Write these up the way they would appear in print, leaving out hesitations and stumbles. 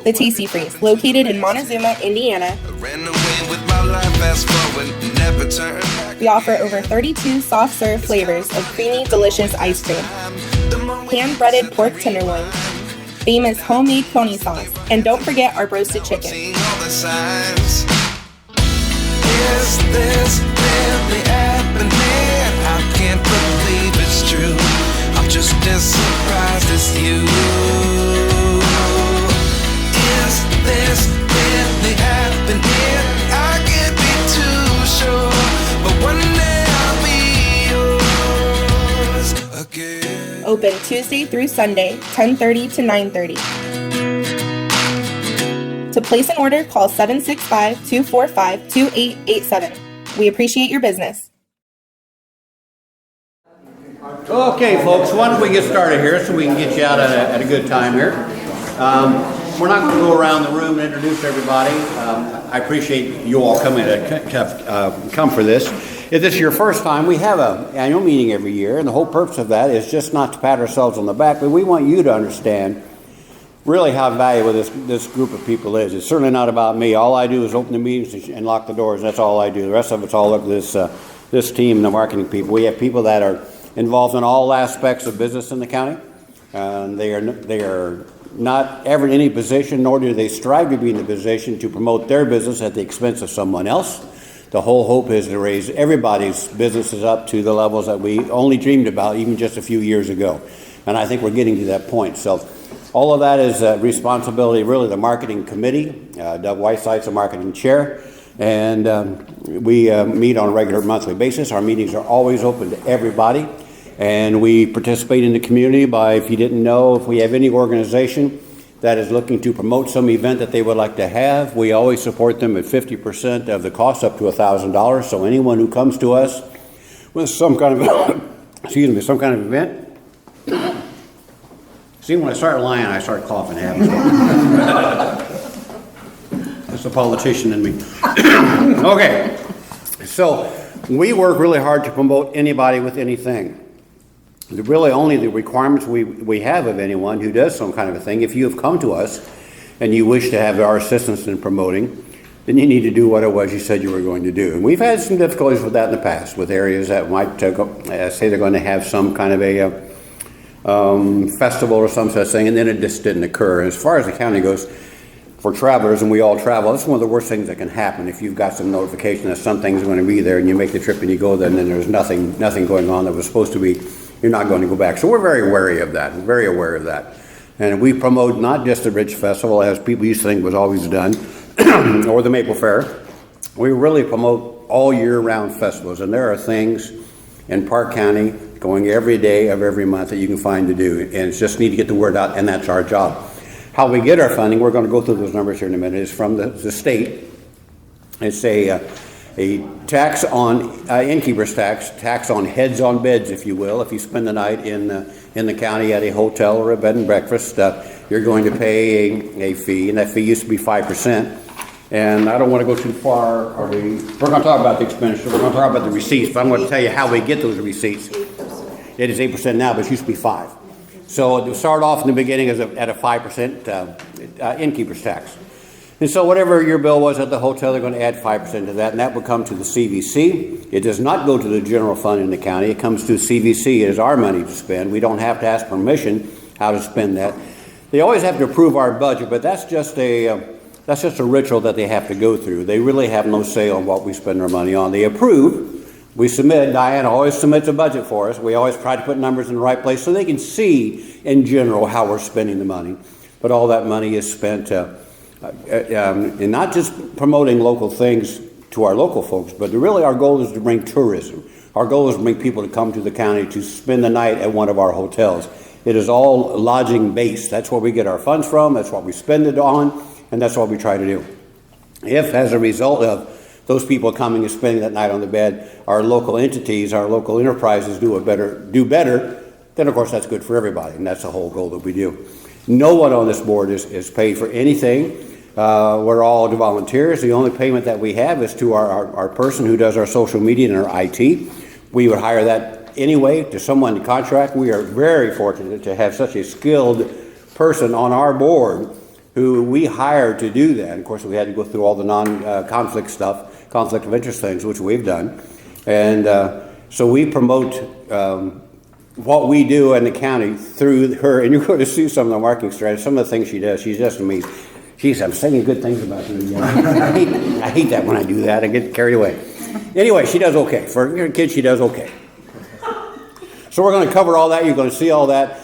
The Tasty Freeze, located in Montezuma, Indiana. We offer over 32 soft-serve flavors of creamy, delicious ice cream, hand-breaded pork tenderloin, famous homemade pony sauce, and don't forget our roasted chicken. Is this really happening? I can't believe it's true. I'm just as surprised as you. Is this really happening? I can't be too sure, but one day I'll be yours again. Open Tuesday through Sunday, 10:30 to 9:30. To place an order, call 765-245-2887. We appreciate your business. Okay, folks, why don't we get started here so we can get you out at a good time here. We're not going to go around the room and introduce everybody. I appreciate you all coming to come for this. If this is your first time, we have an annual meeting every year, and the whole purpose of that is just not to pat ourselves on the back, but we want you to understand really how valuable this group of people is. It's certainly not about me. All I do is open the meetings and lock the doors. That's all I do. The rest of it's all of this team and the marketing people. We have people that are involved in all aspects of business in the county. They are not ever in any position, nor do they strive to be in the position to promote their business at the expense of someone else. The whole hope is to raise everybody's businesses up to the levels that we only dreamed about even just a few years ago. And I think we're getting to that point. So all of that is responsibility, really, the marketing committee. Doug Whiteside's the marketing chair, and we meet on a regular monthly basis. Our meetings are always open to everybody, and we participate in the community by, if you didn't know, if we have any organization that is looking to promote some event that they would like to have, we always support them at 50% of the cost, up to $1,000. So anyone who comes to us with some kind of, some kind of event. See, when I start lying, I start coughing. That's the politician in me. Okay, so we work really hard to promote anybody with anything. Really only the requirements we have of anyone who does some kind of a thing. If you have come to us and you wish to have our assistance in promoting, then you need to do what it was you said you were going to do. And we've had some difficulties with that in the past, with areas that might say they're going to have some kind of a festival or some such thing, and then it just didn't occur. And as far as the county goes, for travelers, and we all travel, that's one of the worst things that can happen. If you've got some notification that something's going to be there and you make the trip and you go there and then there's nothing going on that was supposed to be, you're not going to go back. So we're very wary of that, very aware of that. And we promote not just the Ridge Festival, as people used to think was always done, or the Maple Fair. We really promote all year-round festivals, and there are things in Parke County going every day of every month that you can find to do, and it's just need to get the word out, and that's our job. How we get our funding, we're going to go through those numbers here in a minute, is from the state. It's a tax on innkeeper's tax on heads on beds, if you will. If you spend the night in the county at a hotel or a bed and breakfast, you're going to pay a fee, and that fee used to be 5%. And I don't want to go too far. We're going to talk about the expenditure. We're going to talk about the receipts, but I'm going to tell you how we get those receipts. 8%. It is 8% now, but it used to be 5%. So to start off in the beginning at a 5% innkeeper's tax. And so whatever your bill was at the hotel, they're going to add 5% to that, and that would come to the CVC. It does not go to the general fund in the county. It comes to CVC. It is our money to spend. We don't have to ask permission how to spend that. They always have to approve our budget, but that's just a ritual that they have to go through. They really have no say on what we spend our money on. They approve. We submit. Diane always submits a budget for us. We always try to put numbers in the right place so they can see in general how we're spending the money. But all that money is spent and not just promoting local things to our local folks, but really our goal is to bring tourism. Our goal is to bring people to come to the county to spend the night at one of our hotels. It is all lodging based. That's where we get our funds from. That's what we spend it on, and that's what we try to do. If, as a result of those people coming and spending that night on the bed, our local entities, our local enterprises do better, then of course that's good for everybody, and that's the whole goal that we do. No one on this board is paid for anything. We're all volunteers. The only payment that we have is to our person who does our social media and our IT. We would hire that anyway to someone to contract. We are very fortunate to have such a skilled person on our board who we hired to do that. Of course, we had to go through all the non-conflict stuff, conflict of interest things, which we've done. And so we promote what we do in the county through her, and you're going to see some of the marketing strategies, some of the things she does. She's just amazing. I'm saying good things about you. I hate that when I do that. I get carried away. Anyway, she does okay. For your kid, she does okay. So we're going to cover all that. You're going to see all that.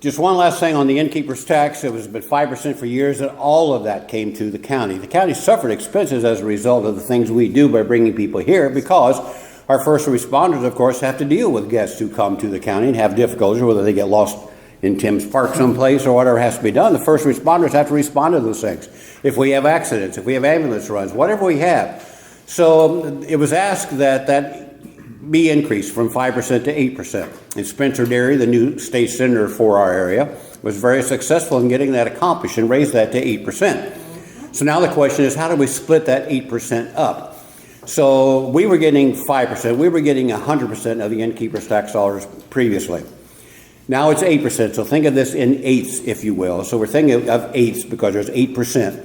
Just one last thing on the innkeeper's tax. It was been 5% for years, and all of that came to the county. The county suffered expenses as a result of the things we do by bringing people here, because our first responders, of course, have to deal with guests who come to the county and have difficulties, whether they get lost in Tim's Park someplace or whatever has to be done. The first responders have to respond to those things. If we have accidents, if we have ambulance runs, whatever we have. So it was asked that be increased from 5% to 8%. And Spencer Dairy, the new state senator for our area, was very successful in getting that accomplished and raised that to 8%. So now the question is, how do we split that 8% up? So we were getting 5%. We were getting 100% of the innkeeper's tax dollars previously. Now it's 8%, so think of this in eighths, if you will. So we're thinking of eighths because there's 8%.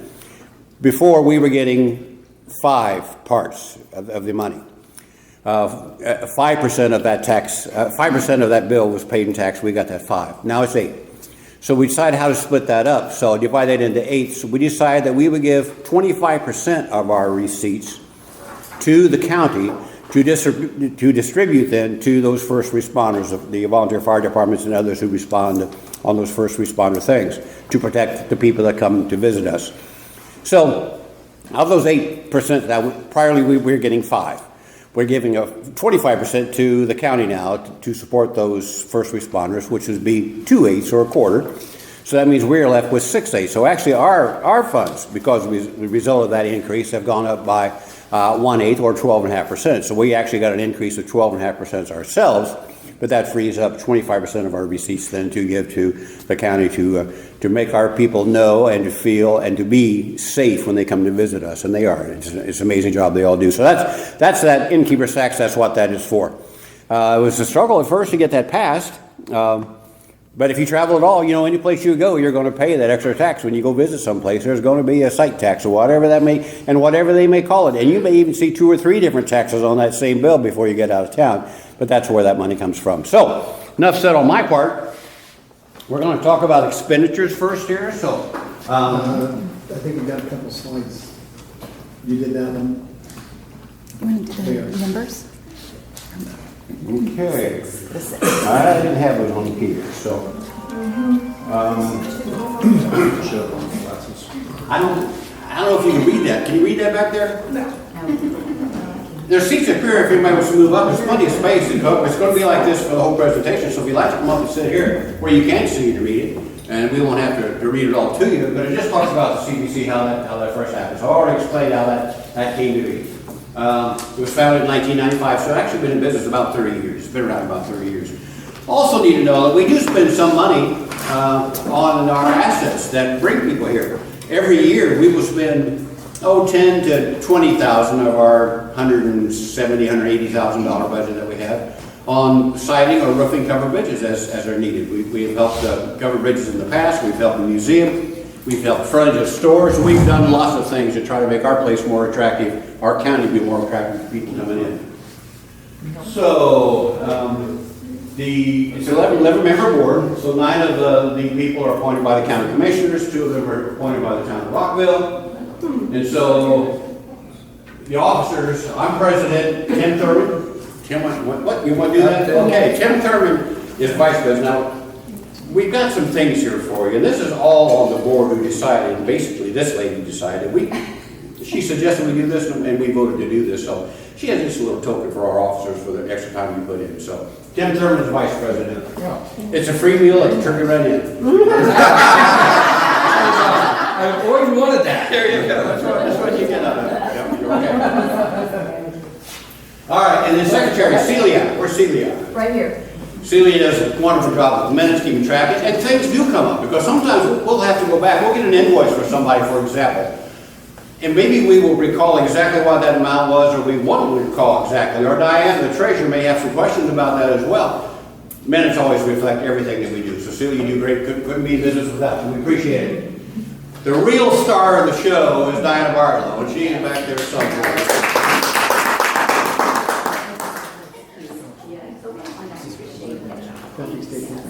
Before, we were getting 5 parts of the money. 5% of that tax, 5% of that bill was paid in tax. We got that 5. Now it's 8. So we decided how to split that up. So divide that into eighths. We decided that we would give 25% of our receipts to the county to distribute then to those first responders, of the volunteer fire departments and others who respond on those first responder things, to protect the people that come to visit us. So of those 8%, that priorly we were getting 5. We're giving a 25% to the county now to support those first responders, which would be 2/8 or a quarter. So that means we're left with 6/8. So actually our funds, because of the result of that increase, have gone up by 1/8 or 12.5%. So we actually got an increase of 12.5% ourselves, but that frees up 25% of our receipts then to give to the county to make our people know and to feel and to be safe when they come to visit us, and they are. It's an amazing job they all do. So that's that innkeeper's tax. That's what that is for. It was a struggle at first to get that passed. But if you travel at all, any place you go, you're going to pay that extra tax when you go visit someplace. There's going to be a site tax or whatever whatever they may call it. And you may even see 2 or 3 different taxes on that same bill before you get out of town. But that's where that money comes from. So, enough said on my part. We're going to talk about expenditures first here. So, I think we got a couple slides. You did that one? You want to do the numbers? okay. I didn't have those on here, so. I don't know if you can read that. Can you read that back there? No. There's seats up here if anybody wants to move up. There's plenty of space. It's going to be like this for the whole presentation. So if you'd like to come up and sit here where you can see to read it, and we won't have to read it all to you, but it just talks about the CBC, how that first happened. So I already explained how that came to be. It was founded in 1995, so it's actually been in business about 30 years. It's been around about 30 years. Also need to know that we do spend some money on our assets that bring people here. Every year we will spend $10,000 to $20,000 of our $170,000, $180,000 budget that we have on siding or roofing covered bridges as they're needed. We have helped cover bridges in the past. We've helped the museum. We've helped frontage of stores. We've done lots of things to try to make our place more attractive, our county be more attractive to people coming in. So it's an 11-member board. So 9 of the people are appointed by the county commissioners. 2 of them are appointed by the town of Rockville. And so the officers, I'm president, Tim Thurman. Tim, what? You want to do that? Okay, Tim Thurman is vice president. Now, we've got some things here for you. This is all on the board who decided, basically this lady decided. She suggested we do this and we voted to do this. So she has this little token for our officers for the extra time we put in. So Tim Thurman is vice president. It's a free meal like a turkey run in. I've always wanted that. There you go. That's what you get out of it. Yep, you're okay. All right, and then Secretary Celia. Where's Celia? Right here. Celia does a wonderful job with minutes, keeping track, and things do come up because sometimes we'll have to go back. We'll get an invoice for somebody, for example, and maybe we will recall exactly what that amount was, or we won't recall exactly. Or Diane, the treasurer, may have some questions about that as well. Minutes always reflect everything that we do. So Celia, you do great. Couldn't be in business without you. We appreciate it. The real star of the show is Diana Barlow, and she's back there somewhere.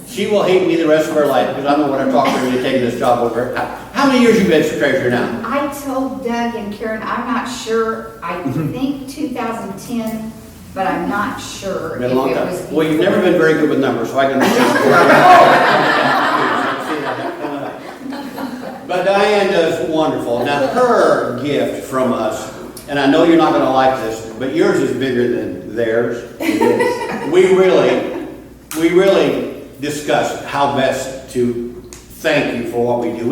She will hate me the rest of her life because I know what I'm talking to her into taking this job over. How many years you been treasurer now? I told Doug and Karen, I'm not sure, I think 2010, but I'm not sure. Been a if long it time. was Well, you've never been very good with numbers, so I can understand. But Diane does wonderful. Now, her gift from us, and I know you're not going to like this, but yours is bigger than theirs. We really discussed how best to thank you for what we do.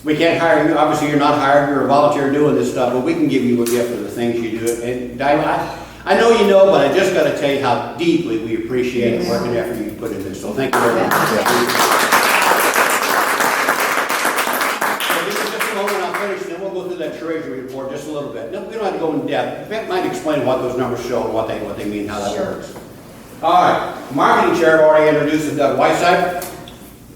We can't hire you. Obviously, you're not hired. You're a volunteer doing this stuff, but we can give you a gift for the things you do. And Diane, I know you know, but I just got to tell you how deeply we appreciate the work and effort you put into this. So thank you very much. So just a moment, I'll finish, and then we'll go through that treasury report just a little bit. No, we don't have to go in depth. Beth might explain what those numbers show and what they mean, how that works. All right, marketing chair, I've already introduced Doug Whiteside.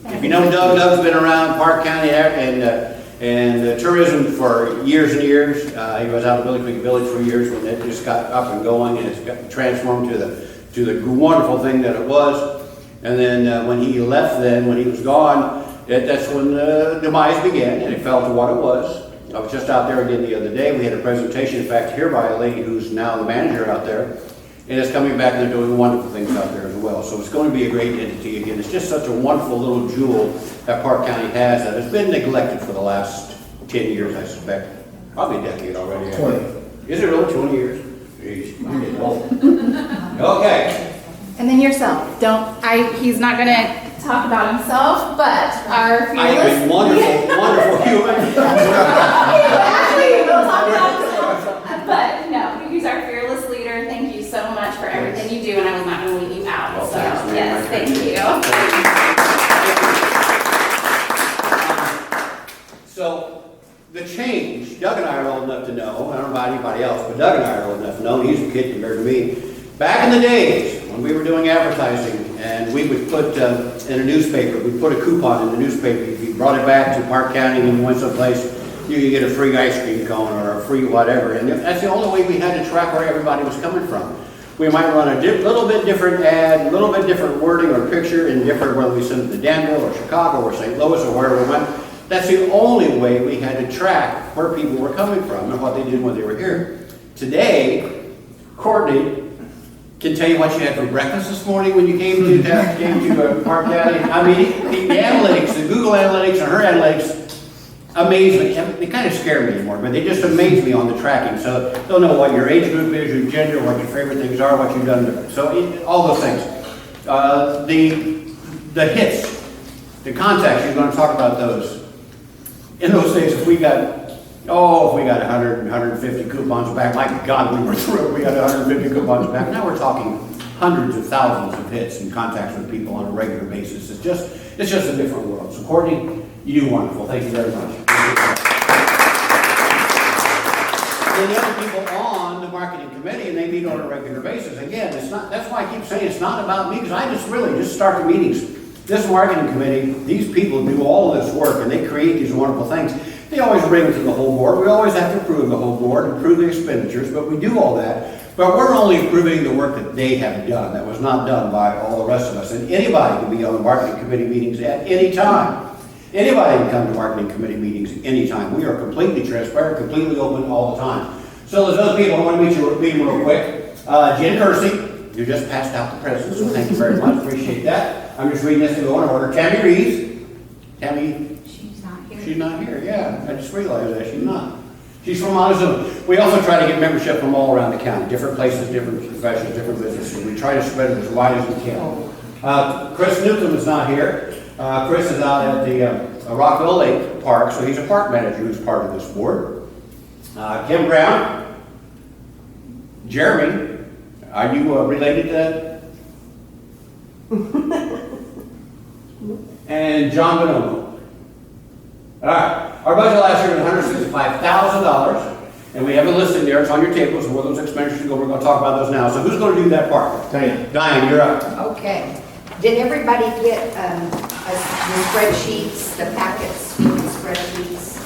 If you know Doug, Doug's been around Parke County and tourism for years and years. He was out of Billy Creek Village for years when it just got up and going, and it's got transformed to the wonderful thing that it was. And then when he left, when he was gone, that's when the demise began, and it fell to what it was. I was just out there again the other day. We had a presentation, in fact, here by a lady who's now the manager out there. And it's coming back and they're doing wonderful things out there as well. So it's going to be a great entity again. It's just such a wonderful little jewel that Parke County has that has been neglected for the last 10 years, I suspect. Probably a decade already. 20. Is it really 20 years? Jeez, I'm getting old. Okay. And then yourself. He's not gonna talk about himself, but our I am a wonderful human. Actually, we will talk about himself. But no, he's our fearless leader. Thank you so much for everything you do, and I was not going to leave you out. Well, so, thanks, man. yes, thank you. So, the change, Doug and I are old enough to know, I don't know about anybody else, but Doug and I are old enough to know, and he's a kid compared to me. Back in the days, when we were doing advertising, and we would put in a newspaper, we'd put a coupon in the newspaper. If you brought it back to Parke County and you went someplace, you could get a free ice cream cone or a free whatever. And that's the only way we had to track where everybody was coming from. We might run a little bit different ad, a little bit different wording or picture, and different whether we sent it to Danville or Chicago or St. Louis or wherever we went. That's the only way we had to track where people were coming from and what they did when they were here. Today, Courtney can tell you what you had for breakfast this morning when you came to Parke County. I mean, the analytics, the Google Analytics and her analytics, amaze me. They kind of scare me anymore, but they just amaze me on the tracking. So they'll know what your age group is, your gender, what your favorite things are, what you've done. So all those things. The hits, the contacts, you're going to talk about those. In those days, if we got 100, 150 coupons back, my God, we were thrilled. We got 150 coupons back. Now we're talking hundreds of thousands of hits and contacts with people on a regular basis. It's just a different world. So Courtney, you do wonderful. Thank you very much. And the other people on the marketing committee, and they meet on a regular basis. Again, it's not. That's why I keep saying it's not about me, because I just start the meetings. This marketing committee, these people do all of this work, and they create these wonderful things. They always bring it to the whole board. We always have to approve the whole board, approve the expenditures, but we do all that. But we're only approving the work that they have done, that was not done by all the rest of us. And anybody can be on the marketing committee meetings at any time. Anybody can come to marketing committee meetings at any time. We are completely transparent, completely open all the time. So there's other people I want to meet real quick. Jen Kersey, you just passed out the presents, so thank you very much. Appreciate that. I'm just reading this to go in order. Tammy Reeves. Tammy. She's not here. She's not here, yeah. I just realized that she's not. She's from Montezuma. We also try to get membership from all around the county, different places, different professions, different businesses. We try to spread it as wide as we can. Chris Newcomb is not here. Chris is out at the Rockville Lake Park, so he's a park manager who's part of this board. Kim Brown. Jeremy, are you related to that? And John Bonomo. All right. Our budget last year was $165,000, and we have a list in there. It's on your table, so where those expenditures go, we're going to talk about those now. So who's going to do that part? Diane, you're up. Okay. Did everybody get the spreadsheets, the packets, spreadsheets.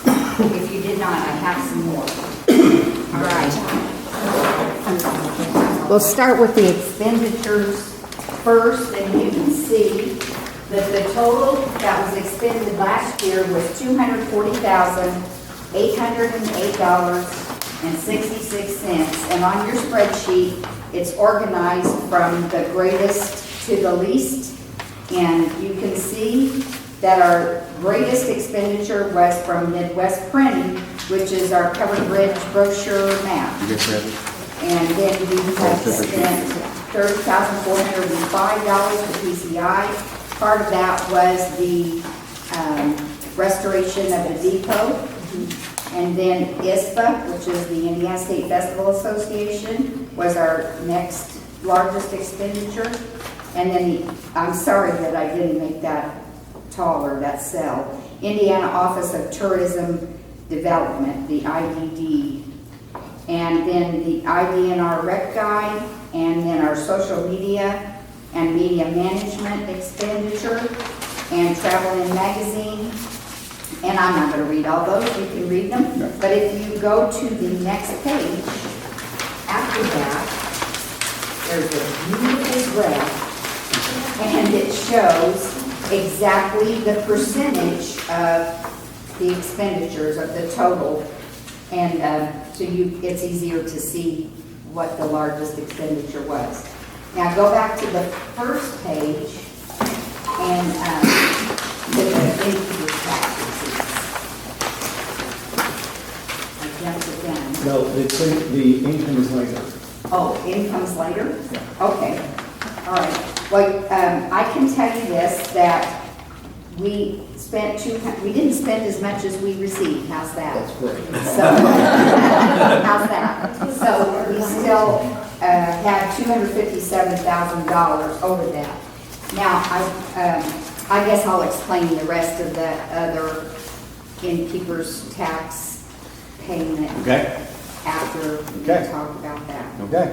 If you did not, I have some more. All right. We'll start with the expenditures first, and you can see that the total that was expended last year was $240,808.66. And on your spreadsheet, it's organized from the greatest to the least. And you can see that our greatest expenditure was from Midwest Printing, which is our covered bridge brochure map. And then we have spent $30,405 for PCI. Part of that was the restoration of a depot. And then ISPA, which is the Indiana State Festival Association, was our next largest expenditure. And then, I'm sorry that I didn't make that taller, that cell. Indiana Office of Tourism Development, the IDD. And then the IDNR Rec Guide, and then our social media and media management expenditure, and travel and magazine. And I'm not going to read all those, you can read them. No. But if you go to the next page, after that, there's a beautiful graph, and it shows exactly the percentage of the expenditures of the total. And so it's easier to see what the largest expenditure was. Now go back to the first page and look at the income tax receipts. I jumped it down. No, the income is later. Oh, income's later? Okay, all right. Well, I can tell you this, that we didn't spend as much as we received. How's that? That's great. So, how's that? So we still had $257,000 over that. Now, I guess I'll explain the rest of the other innkeeper's tax payment after we talk about that. Okay.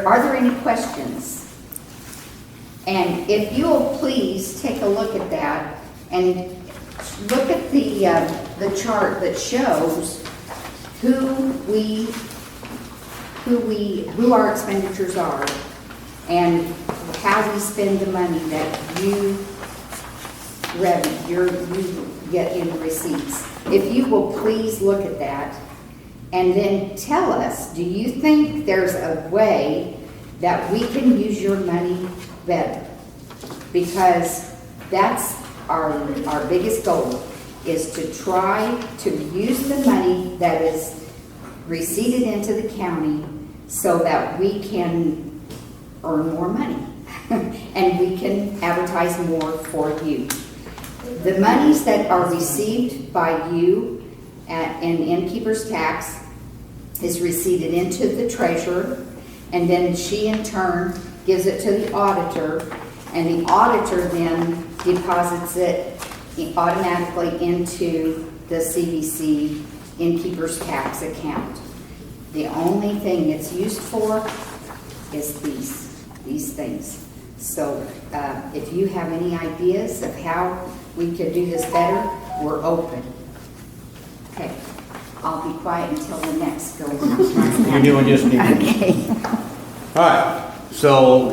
Are there any questions? And if you'll please take a look at that and look at the chart that shows who our expenditures are and how we spend the money that you get in receipts. If you will please look at that and then tell us, do you think there's a way that we can use your money better? Because that's our biggest goal, is to try to use the money that is receipted into the county so that we can earn more money and we can advertise more for you. The monies that are received by you in innkeeper's tax is receipted into the treasurer, and then she in turn gives it to the auditor, and the auditor then deposits it automatically into the CBC innkeeper's tax account. The only thing it's used for is these things. So if you have any ideas of how we could do this better, we're open. Okay, I'll be quiet until the next go. You're doing just neat. Okay. All right, so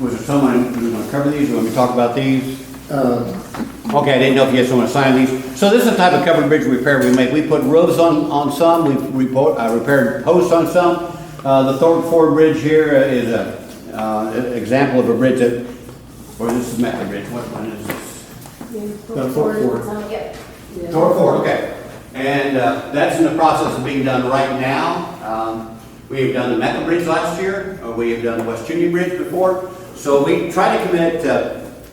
was there someone who was going to cover these? You want me to talk about these? Okay, I didn't know if you had someone to sign these. So this is the type of covered bridge repair we make. We put roofs on some, we repaired posts on some. The Thorpe Ford Bridge here is an example of a bridge that, or this is Metro Bridge, what one is this? Thorpe Ford. Yep. Thorpe Ford, okay. And that's in the process of being done right now. We have done the Metro Bridge last year, we have done the West Union Bridge before. So we try to commit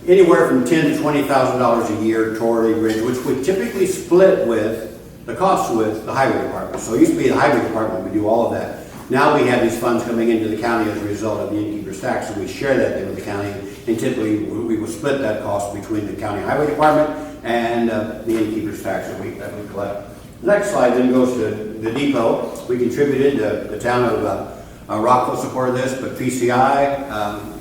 anywhere from $10,000 to $20,000 a year toward a bridge, which we typically split with the cost with the highway department. So it used to be the highway department would do all of that. Now we have these funds coming into the county as a result of the innkeeper's tax, and we share that with the county. And typically we will split that cost between the county highway department and the innkeeper's tax that we collect. The next slide then goes to the depot. We contributed, the town of Rockville supported this, but PCI,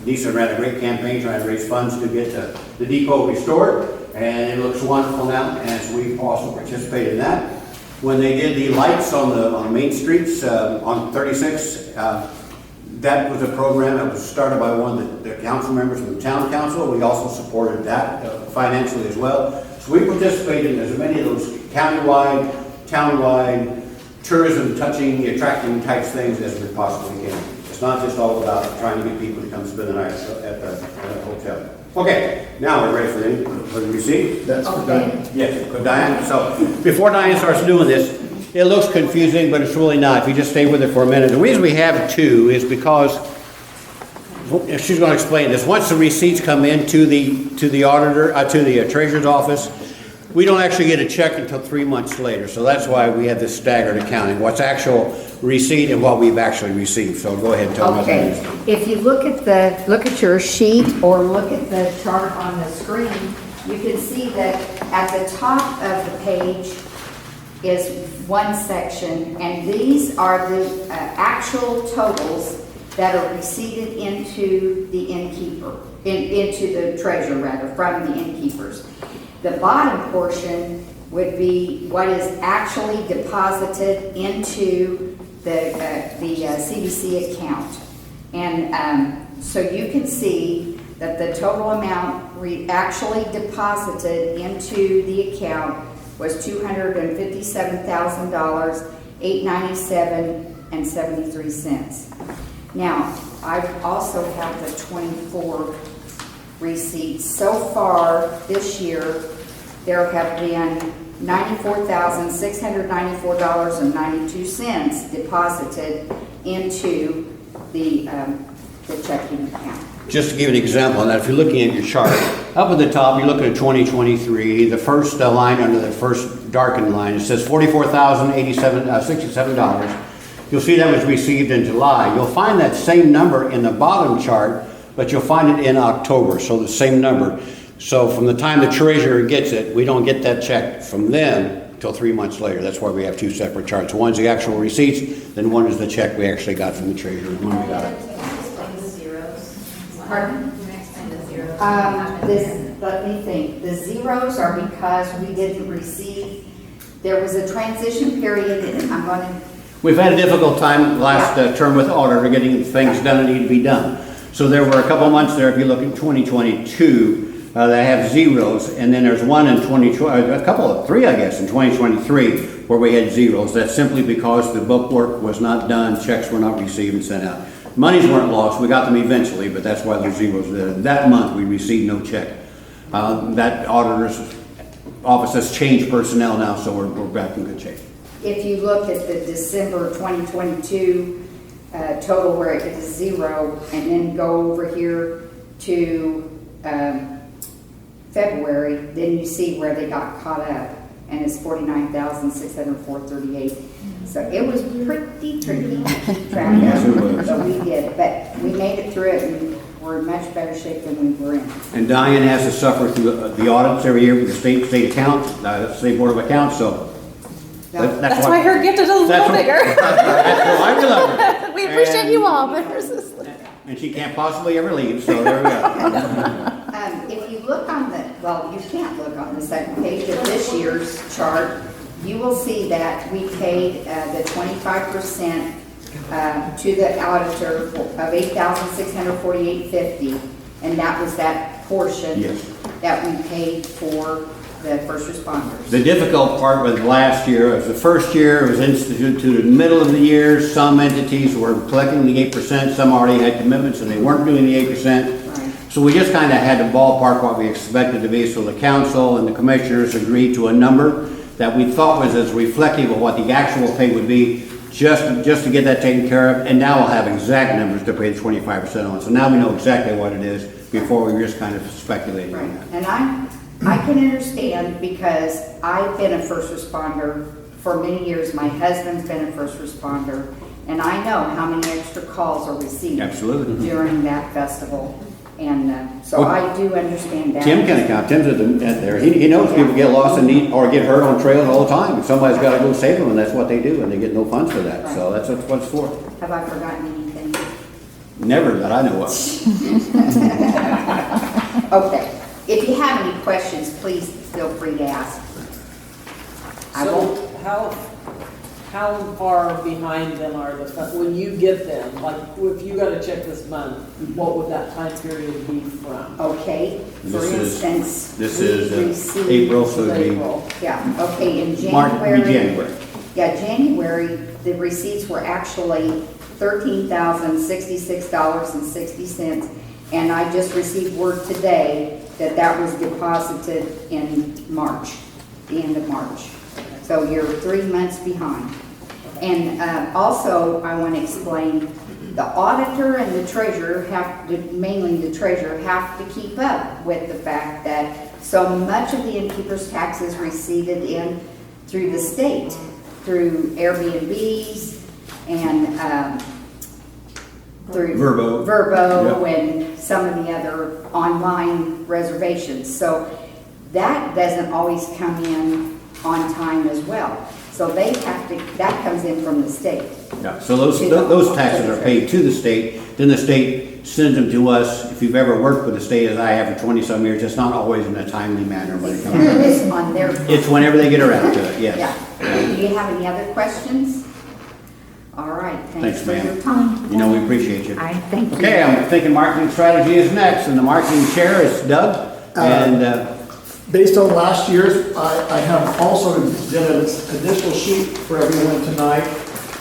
Lisa ran a great campaign trying to raise funds to get the depot restored. and it looks wonderful now, and so we also participated in that. When they did the lights on the main streets on 36, that was a program that was started by one of the council members from the town council. We also supported that financially as well. So we participated in as many of those countywide, townwide, tourism touching, attracting types things as we possibly can. It's not just all about trying to get people to come spend the night at the hotel. Okay, now we're ready for the receipt. That's for Diane. Yes, for Diane. So before Diane starts doing this, it looks confusing, but it's really not. If you just stay with it for a minute. The reason we have two is because, she's going to explain this. Once the receipts come in to the auditor, to the treasurer's office, we don't actually get a check until 3 months later. So that's why we have this staggered accounting. What's actual receipt and what we've actually received. So go ahead and tell me what that is. If you look at your sheet or look at the chart on the screen, you can see that at the top of the page is one section, and these are the actual totals that are receipted into the innkeeper, into the treasurer rather, from the innkeepers. The bottom portion would be what is actually deposited into the CBC account. And so you can see that the total amount actually deposited into the account was $257,000, $897.73. Now, I also have the 24 receipts. So far this year, there have been $94,694.92 deposited into the checking account. Just to give an example on that, if you're looking at your chart, up at the top, you're looking at 2023, the first line under the first darkened line, it says $44,067. You'll see that was received in July. You'll find that same number in the bottom chart, but you'll find it in October, so the same number. So from the time the treasurer gets it, we don't get that check from them until 3 months later. That's why we have two separate charts. One's the actual receipts, then one is the check we actually got from the treasurer when we got it. Pardon? Let me think. The zeros are because we didn't receive, there was a transition period, and I'm going to... We've had a difficult time last term with auditor getting things done that need to be done. So there were a couple of months there, if you look at 2022, that have zeros, and then there's one in 2020, three I guess, in 2023, where we had zeros. That's simply because the bookwork was not done, checks were not received and sent out. Monies weren't lost, we got them eventually, but that's why there's zeros there. That month we received no check. That auditor's office has changed personnel now, so we're back in good shape. If you look at the December 2022 total where it is zero, and then go over here to February, then you see where they got caught up, and it's $49,604.38. So it was pretty tricky to keep track of, but we did. But we made it through it, and we're in much better shape than we were in. And Diane has to suffer through the audits every year with the state accounts, state board of accounts, so. That's why her gift is a little bigger. That's why we love her. We appreciate you all, but hers is... And she can't possibly ever leave, so there we go. If you look on the, well, you can't look on the second page of this year's chart, you will see that we paid the 25% to the auditor of $8,648.50, and that was that portion that we paid for the first responders. The difficult part with last year was the first year it was instituted in the middle of the year. Some entities were collecting the 8%, some already had commitments and they weren't doing the 8%. Right. So we just kind of had to ballpark what we expected to be, so the council and the commissioners agreed to a number that we thought was as reflective of what the actual pay would be, just to get that taken care of, and now we'll have exact numbers to pay the 25% on. So now we know exactly what it is. Before we were just kind of speculating on that. And I can understand, because I've been a first responder for many years. My husband's been a first responder, and I know how many extra calls are received during that festival. And so I do understand that. Tim can account. Tim's at there. He knows people get lost and or get hurt on trails all the time. Somebody's got to go save them, and that's what they do, and they get no funds for that. Right. So that's what it's for. Have I forgotten anything? Never that I know of. Okay. If you have any questions, please feel free to ask. I won't. So how far behind then are the funds, when you get them? Like, if you got a check this month, what would that time period be from? Okay, for This is- instance. This we is received- April, so it'd be April. Yeah, okay, in March, January. it'd be January. Yeah, January, the receipts were actually $13,066.60. And I just received word today that that was deposited in March, the end of March. So you're 3 months behind. And also, I want to explain, the auditor and the treasurer mainly the treasurer, have to keep up with the fact that so much of the innkeeper's tax is received in through the state, through Airbnbs and through Verbo. Yep. And some of the other online reservations. So that doesn't always come in on time as well. So they have to, that comes in from the state. Yeah, so those taxes are paid to the state, then the state sends them to us. If you've ever worked with the state, as I have for 20-some years, it's not always in a timely manner when it comes out. It's on their. It's whenever they get around to it, yes. Yeah. Do you have any other questions? All right, thanks for ma'am. your time. You know, we appreciate you. I thank you. Okay, I'm thinking marketing strategy is next, and the marketing chair is Doug. And Based on last year's, I have also done an additional sheet for everyone tonight.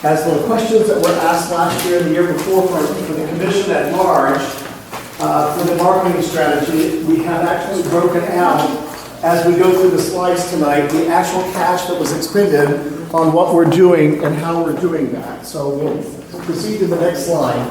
As the questions that were asked last year and the year before for the commission at large, for the marketing strategy, we have actually broken out, as we go through the slides tonight, the actual cash that was expended on what we're doing and how we're doing that. So we'll proceed to the next slide.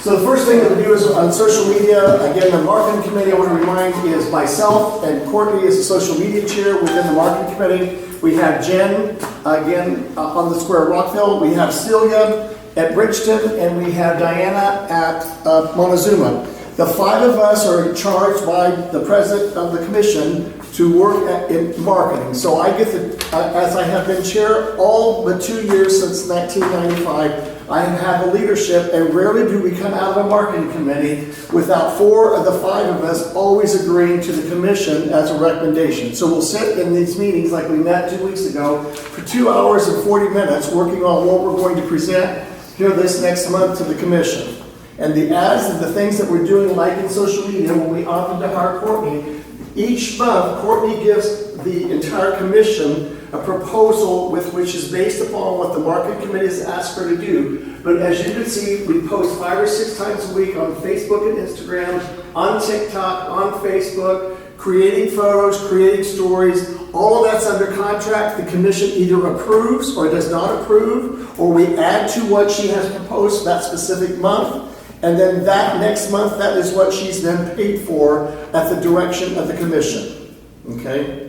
So the first thing that we do is on social media. Again, the marketing committee, I want to remind, is myself and Courtney is the social media chair within the marketing committee. We have Jen, again, on the Square Rockville. We have Celia at Bridgeton, and we have Diana at Montezuma. The 5 of us are charged by the president of the commission to work in marketing. So I get as I have been chair all but 2 years since 1995, I have had the leadership, and rarely do we come out of a marketing committee without 4 of the 5 of us always agreeing to the commission as a recommendation. So we'll sit in these meetings like we met 2 weeks ago for 2 hours and 40 minutes working on what we're going to present here this next month to the commission. And the ads and the things that we're doing, like in social media, when we opted to hire Courtney, each month Courtney gives the entire commission a proposal with which is based upon what the market committee has asked her to do. But as you can see, we post 5 or 6 times a week on Facebook and Instagram, on TikTok, on Facebook, creating photos, creating stories. All of that's under contract. The commission either approves or does not approve, or we add to what she has proposed that specific month. And then that next month, that is what she's then paid for at the direction of the commission. Okay?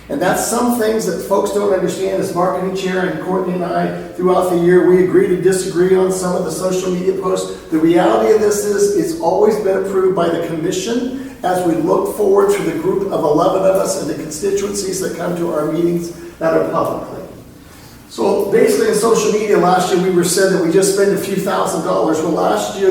And that's some things that folks don't understand as marketing chair, and Courtney and I, throughout the year, we agree to disagree on some of the social media posts. The reality of this is it's always been approved by the commission as we look forward to the group of 11 of us and the constituencies that come to our meetings that are publicly. So basically in social media last year, we were said that we just spent a few $1,000s. Well,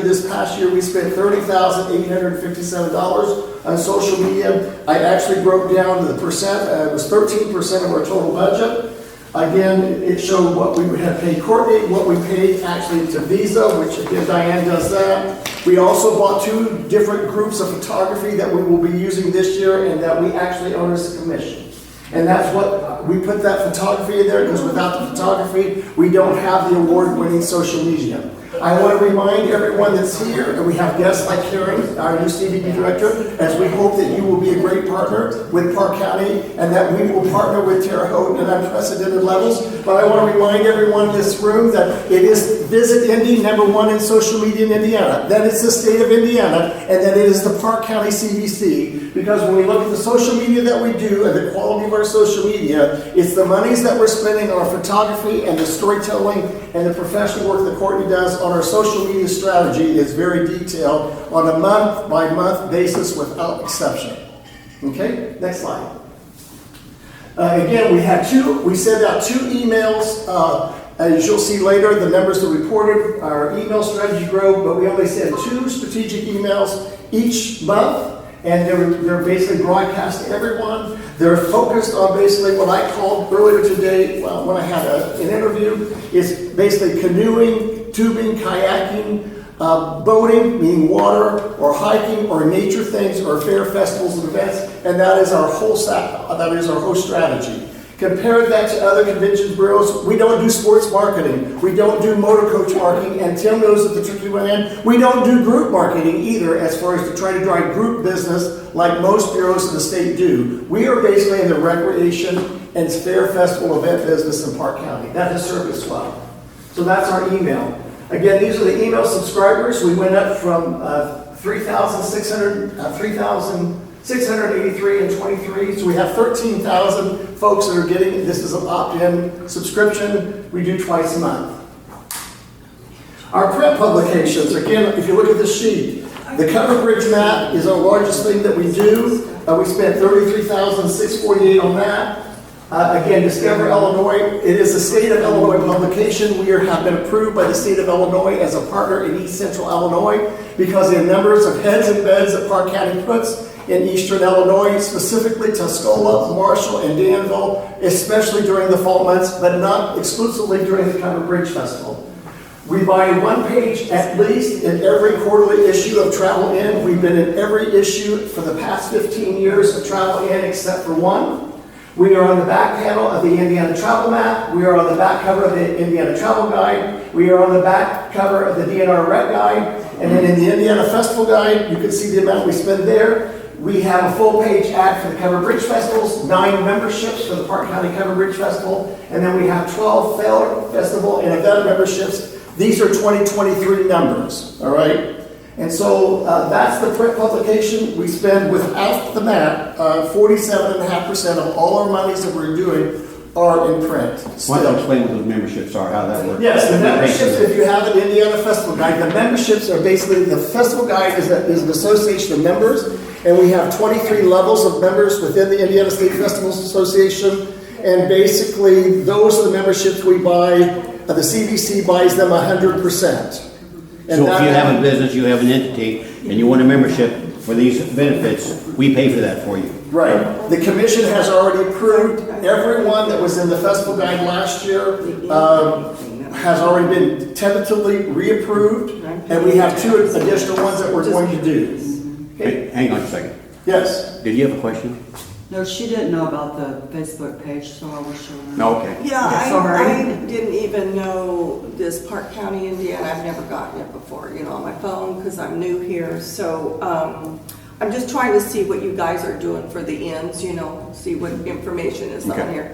this past year, we spent $30,857 on social media. I actually broke down the percent. It was 13% of our total budget. Again, it showed what we would have paid Courtney, what we paid actually to Visa, which again, Diane does that. We also bought 2 different groups of photography that we will be using this year and that we actually own as a commission. And that's what, we put that photography in there because without the photography, we don't have the award-winning social media. I want to remind everyone that's here, and we have guests like Karen, our new CDB director, as we hope that you will be a great partner with Parke County and that we will partner with Terre Haute at unprecedented levels. But I want to remind everyone in this room that it is Visit Indy #1 in social media in Indiana. That is the state of Indiana, and that it is the Parke County CBC. Because when we look at the social media that we do and the quality of our social media, it's the monies that we're spending on our photography and the storytelling and the professional work that Courtney does on our social media strategy is very detailed on a month-by-month basis without exception. Okay, next slide. Again, we sent out 2 emails. As you'll see later, the numbers that reported our email strategy grow, but we only send 2 strategic emails each month. and they're basically broadcast to everyone. They're focused on basically what I called earlier today, when I had an interview, is basically canoeing, tubing, kayaking, boating, meaning water, or hiking, or nature things, or fair festivals and events, and that is our whole strategy. Compare that to other convention bureaus. We don't do sports marketing. We don't do motor coach marketing, and Tim knows that the tricky went in. We don't do group marketing either, as far as to try to drive group business like most bureaus in the state do. We are basically in the recreation and fair festival event business in Parke County. That has served us well. So that's our email. Again, these are the email subscribers. We went up from 3,683 and 23. So we have 13,000 folks that are getting it. This is an opt-in subscription. We do twice a month. Our print publications, again, if you look at the sheet, the Cover Bridge map is our largest thing that we do. We spent $33,648 on that. Again, Discover Illinois, it is a state of Illinois publication. We have been approved by the state of Illinois as a partner in East Central Illinois because of the numbers of heads and beds that Parke County puts in Eastern Illinois, specifically Tuscola, Marshall, and Danville, especially during the fall months, but not exclusively during the Cover Bridge Festival. We buy one page at least in every quarterly issue of Travel In. We've been in every issue for the past 15 years of Travel In except for one. We are on the back panel of the Indiana Travel Map. We are on the back cover of the Indiana Travel Guide. We are on the back cover of the DNR Rec Guide. And then in the Indiana Festival Guide, you can see the amount we spend there. We have a full page ad for the Cover Bridge Festivals, 9 memberships for the Parke County Cover Bridge Festival, and then we have 12 festival and event memberships. These are 2023 numbers, all right? And so that's the print publication. We spend, without the map, 47.5% of all our monies that we're doing are in print. Why don't you explain what those memberships are, how that works? Yes, the memberships, if you have an Indiana Festival Guide, the memberships are basically, the Festival Guide is an association of members, and we have 23 levels of members within the Indiana State Festivals Association, and basically those are the memberships we buy. The CBC buys them 100%. So if you have a business, you have an entity, and you want a membership for these benefits, we pay for that for you. Right. The commission has already approved everyone that was in the Festival Guide last year has already been tentatively reapproved, and we have 2 additional ones that we're going to do. Okay. Hang on a second. Yes. Did you have a question? No, she didn't know about the Facebook page, so I was showing her. No, okay. Yeah, Sorry. I didn't even know this Parke County, Indiana. I've never gotten it before, on my phone because I'm new here. So I'm just trying to see what you guys are doing for the ends, see what information is on here.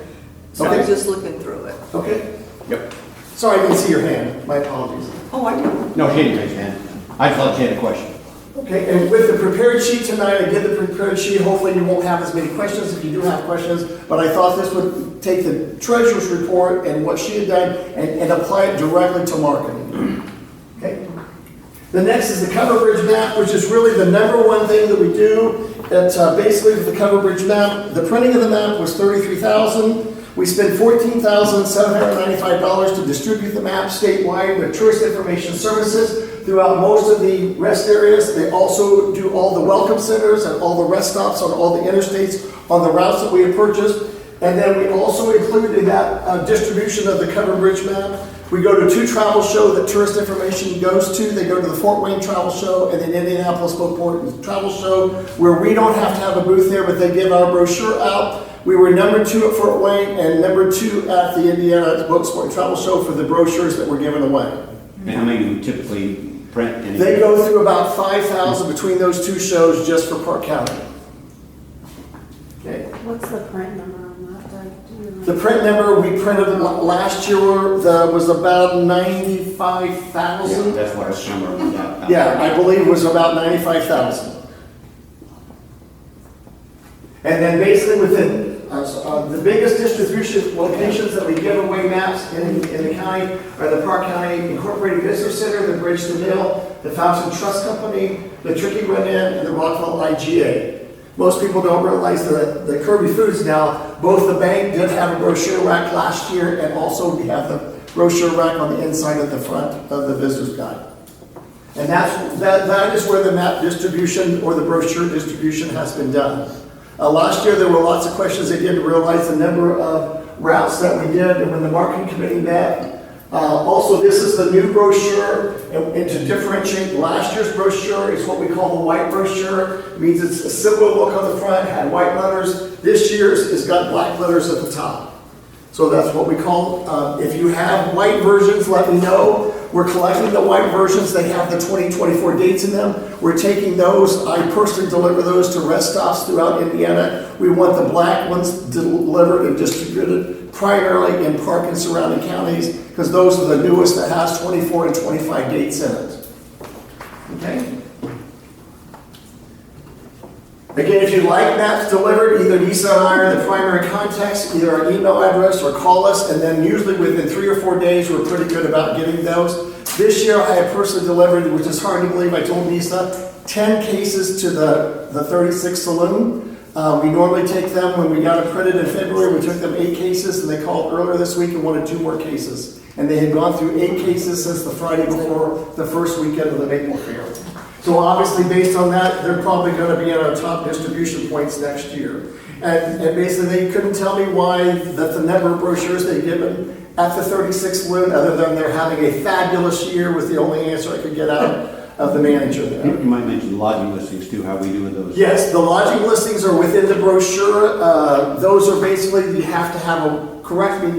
So Okay. I'm just looking through it. Okay. Yep. Sorry, I didn't see your hand. My apologies. Oh, I do. No, she didn't raise her hand. I thought she had a question. Okay, and with the prepared sheet tonight, I did the prepared sheet. Hopefully you won't have as many questions if you do have questions, but I thought this would take the treasurer's report and what she had done and apply it directly to marketing. Okay. The next is the Cover Bridge map, which is really the #1 thing that we do. It's basically with the Cover Bridge map. The printing of the map was $33,000. We spent $14,795 to distribute the map statewide with tourist information services throughout most of the rest areas. They also do all the welcome centers and all the rest stops on all the interstates on the routes that we have purchased. And then we also included in that distribution of the Cover Bridge map. We go to 2 travel shows that tourist information goes to. They go to the Fort Wayne Travel Show and the Indianapolis Boat Port Travel Show, where we don't have to have a booth there, but they give our brochure out. We were #2 at Fort Wayne and #2 at the Indiana Boat Sport and Travel Show for the brochures that were given away. And how many do you typically print? They go through about 5,000 between those 2 shows just for Parke County. Okay. What's the print number on that? The print number we printed last year was about 95,000. That's what our number was out. Yeah, I believe it was about 95,000. And then basically within the biggest distribution locations that we give away maps in the county are the Parke County Incorporated Visitor Center, the Bridgeton Mill, the Fountain Trust Company, the Tricky Run In, and the Rockville IGA. Most people don't realize that the Kirby Foods now, both the bank did have a brochure rack last year, and also we have the brochure rack on the inside of the front of the visitor's guide. And that is where the map distribution or the brochure distribution has been done. Last year, there were lots of questions. They didn't realize the number of routes that we did, and when the marketing committee met. Also, this is the new brochure, and to differentiate last year's brochure is what we call the white brochure. It means it's a similar look on the front, had white letters. This year's has got black letters at the top. So that's what we call, if you have white versions, let me know. We're collecting the white versions. They have the 2024 dates in them. We're taking those. I personally deliver those to rest stops throughout Indiana. We want the black ones delivered and distributed primarily in Parke and surrounding counties, because those are the newest that has 24 and 25 dates in it. Okay? Again, if you'd like maps delivered, either Lisa and I are the primary contacts, either our email address or call us, and then usually within 3 or 4 days, we're pretty good about getting those. This year, I have personally delivered, which is hard to believe, I told Lisa, 10 cases to the 36 saloon. We normally take them, when we got them printed in February, we took them 8 cases, and they called earlier this week and wanted 2 more cases. And they had gone through 8 cases since the Friday before the first weekend of the Maple Fair. So obviously, based on that, they're probably going to be at our top distribution points next year. And basically, they couldn't tell me why that the number of brochures they've given at the 36th saloon, other than they're having a fabulous year, was the only answer I could get out of the manager there. You might mention lodging listings too, how we do with those. Yes, the lodging listings are within the brochure. Those are basically, you have to have a, correct me,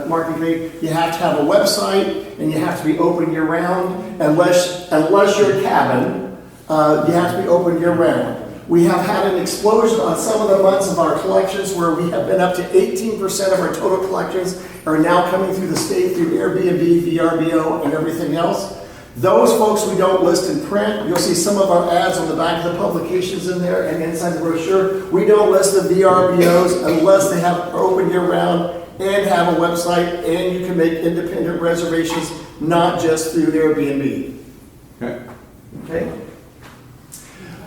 Mark, you have to have a website and you have to be open year round, unless you're a cabin. You have to be open year-round. We have had an explosion on some of the months of our collections where we have been up to 18% of our total collections are now coming through the state through Airbnb, VRBO, and everything else. Those folks we don't list in print. You'll see some of our ads on the back of the publications in there and inside the brochure. We don't list the VRBOs unless they have open year-round and have a website, and you can make independent reservations, not just through Airbnb. Okay. Okay?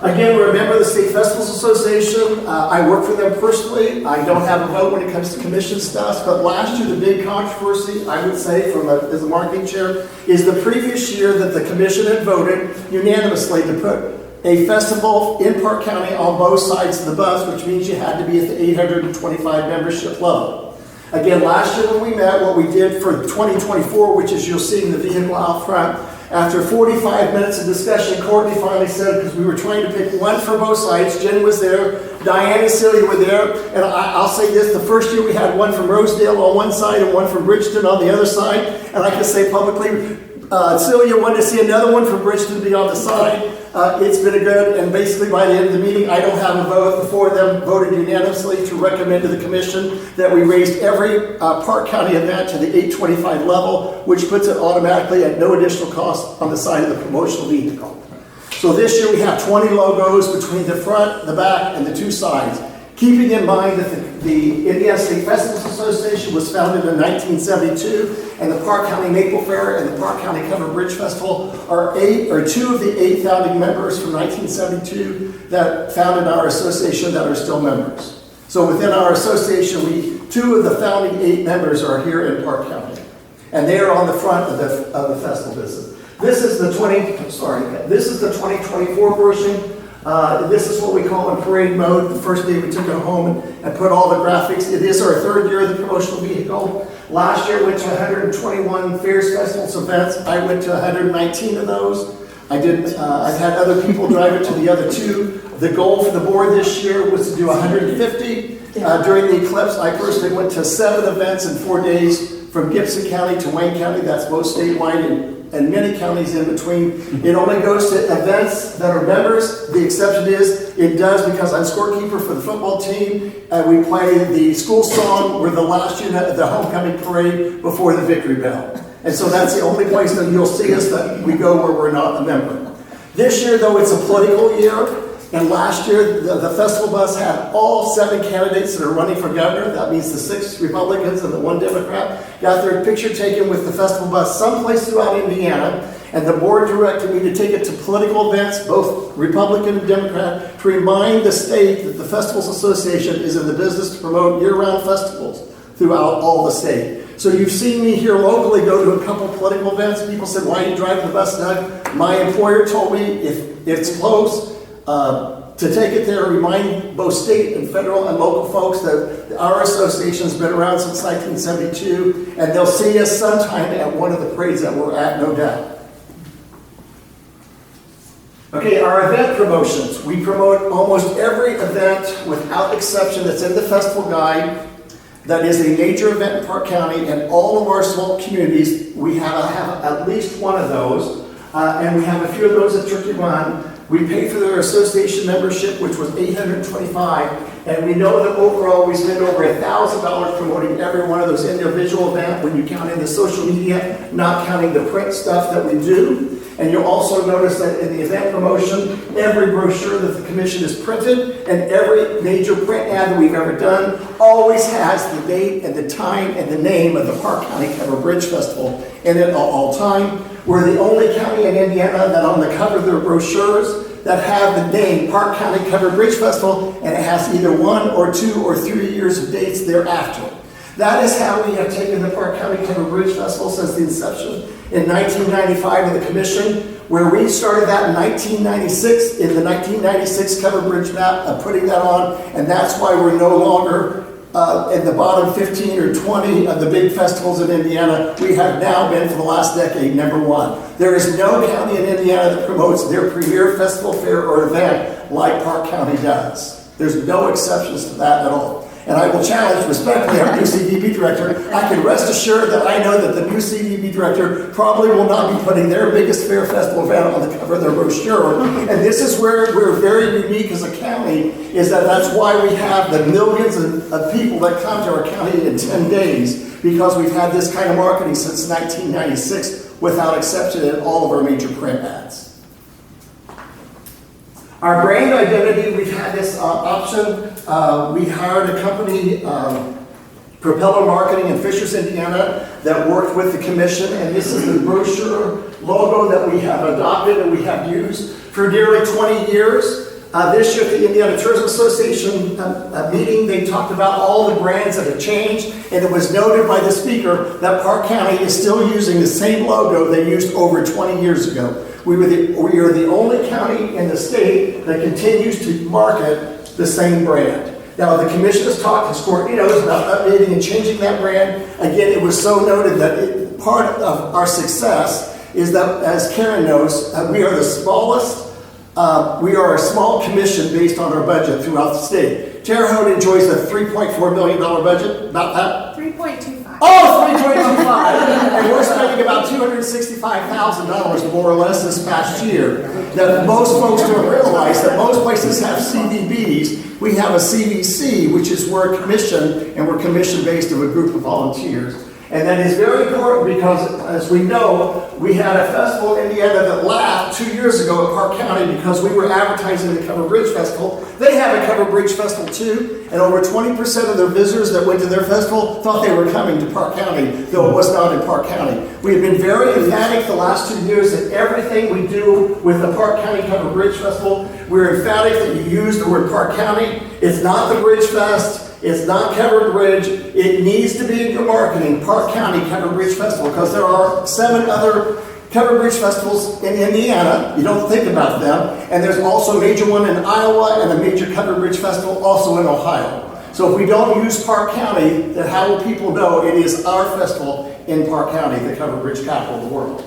Again, remember the State Festivals Association. I work for them personally. I don't have a vote when it comes to commission stuff, but last year the big controversy, I would say, as a marketing chair, is the previous year that the commission had voted unanimously to put a festival in Parke County on both sides of the bus, which means you had to be at the 825 membership level. Again, last year when we met, what we did for 2024, which is you'll see in the vehicle out front, after 45 minutes of discussion, Courtney finally said, because we were trying to pick one for both sides, Jen was there, Diane and Celia were there, and I'll say this, the first year we had one from Rosedale on one side and one from Bridgeton on the other side, and I can say publicly, Celia wanted to see another one from Bridgeton to be on the side. It's been a good, and basically by the end of the meeting, I don't have a vote. The 4 of them voted unanimously to recommend to the commission that we raised every Parke County event to the 825 level, which puts it automatically at no additional cost on the side of the promotional vehicle. So this year we have 20 logos between the front, the back, and the 2 sides. Keeping in mind that the Indiana State Festivals Association was founded in 1972, and the Parke County Maple Fair and the Parke County Covered Bridge Festival are 2 of the 8 founding members from 1972 that founded our association that are still members. So within our association, 2 of the founding 8 members are here in Parke County, and they are on the front of the festival business. This is the 2024 version. This is what we call in parade mode. The first day we took it home and put all the graphics. It is our 3rd year of the promotional vehicle. Last year went to 121 fairs, festivals, events. I went to 119 of those. I've had other people drive it to the other 2. The goal for the board this year was to do 150. During the eclipse, I personally went to 7 events in 4 days from Gibson County to Wayne County. That's both statewide and many counties in between. It only goes to events that are members. The exception is it does because I'm scorekeeper for the football team, and we play the school song. We're the last unit of the homecoming parade before the victory bell. And so that's the only place that you'll see us that we go where we're not a member. This year, though, it's a political year. And last year, the festival bus had all 7 candidates that are running for governor. That means the 6 Republicans and the 1 Democrat got their picture taken with the festival bus someplace throughout Indiana. And the board directed me to take it to political events, both Republican and Democrat, to remind the state that the Festivals Association is in the business to promote year-round festivals throughout all the state. So you've seen me here locally go to a couple political events. People said, why are you driving the bus, Doug? My employer told me if it's close, to take it there, remind both state and federal and local folks that our association's been around since 1972, and they'll see us sometime at one of the parades that we're at, no doubt. Okay, our event promotions. We promote almost every event without exception that's in the festival guide that is a major event in Parke County, and all of our small communities, we have at least one of those, and we have a few of those at Turkey Run. We pay for their association membership, which was $825, and we know that overall we spend over $1,000 promoting every one of those individual events when you count in the social media, not counting the print stuff that we do. And you'll also notice that in the event promotion, every brochure that the commission has printed and every major print ad that we've ever done always has the date and the time and the name of the Parke County Covered Bridge Festival in it all time. We're the only county in Indiana that on the cover of their brochures that have the name Parke County Covered Bridge Festival, and it has either 1 or 2 or 3 years of dates thereafter. That is how we have taken the Parke County Covered Bridge Festival since the inception in 1995 of the commission, where we started that in 1996 in the 1996 Covered Bridge map of putting that on, and that's why we're no longer in the bottom 15 or 20 of the big festivals in Indiana. We have now been for the last decade #1. There is no county in Indiana that promotes their premier festival, fair, or event like Parke County does. There's no exceptions to that at all. And I will challenge respectfully our new CDB director. I can rest assured that I know that the new CDB director probably will not be putting their biggest fair festival event on the cover of their brochure. And this is where we're very unique as a county, is that that's why we have the millions of people that come to our county in 10 days, because we've had this kind of marketing since 1996 without exception in all of our major print ads. Our brand identity, we've had this option. We hired a company, Propeller Marketing in Fishers, Indiana, that worked with the commission, and this is the brochure logo that we have adopted and we have used for nearly 20 years. This year at the Indiana Tourism Association meeting, they talked about all the brands that have changed, and it was noted by the speaker that Parke County is still using the same logo they used over 20 years ago. We are the only county in the state that continues to market the same brand. Now, the commission has talked, as Courtney knows, about updating and changing that brand. Again, it was so noted that part of our success is that, as Karen knows, we are the smallest. We are a small commission based on our budget throughout the state. Terre Haute enjoys a $3.4 million budget, about that? 3.25. Oh, 3.25! And we're spending about $265,000 more or less this past year. That most folks don't realize that most places have CDBs. We have a CDC, which is we're commission, and we're commission based of a group of volunteers. And that is very important because, as we know, we had a festival in Indiana that laughed 2 years ago at Parke County because we were advertising the Covered Bridge Festival. They have a Covered Bridge Festival too, and over 20% of their visitors that went to their festival thought they were coming to Parke County, though it was not in Parke County. We have been very emphatic the last 2 years that everything we do with the Parke County Covered Bridge Festival, we're emphatic that you use the word Parke County. It's not the Bridge Fest. It's not Covered Bridge. It needs to be in your marketing, Parke County Covered Bridge Festival, because there are 7 other Covered Bridge Festivals in Indiana. You don't think about them. And there's also a major one in Iowa and a major Covered Bridge Festival also in Ohio. So if we don't use Parke County, then how will people know it is our festival in Parke County, the Covered Bridge capital of the world?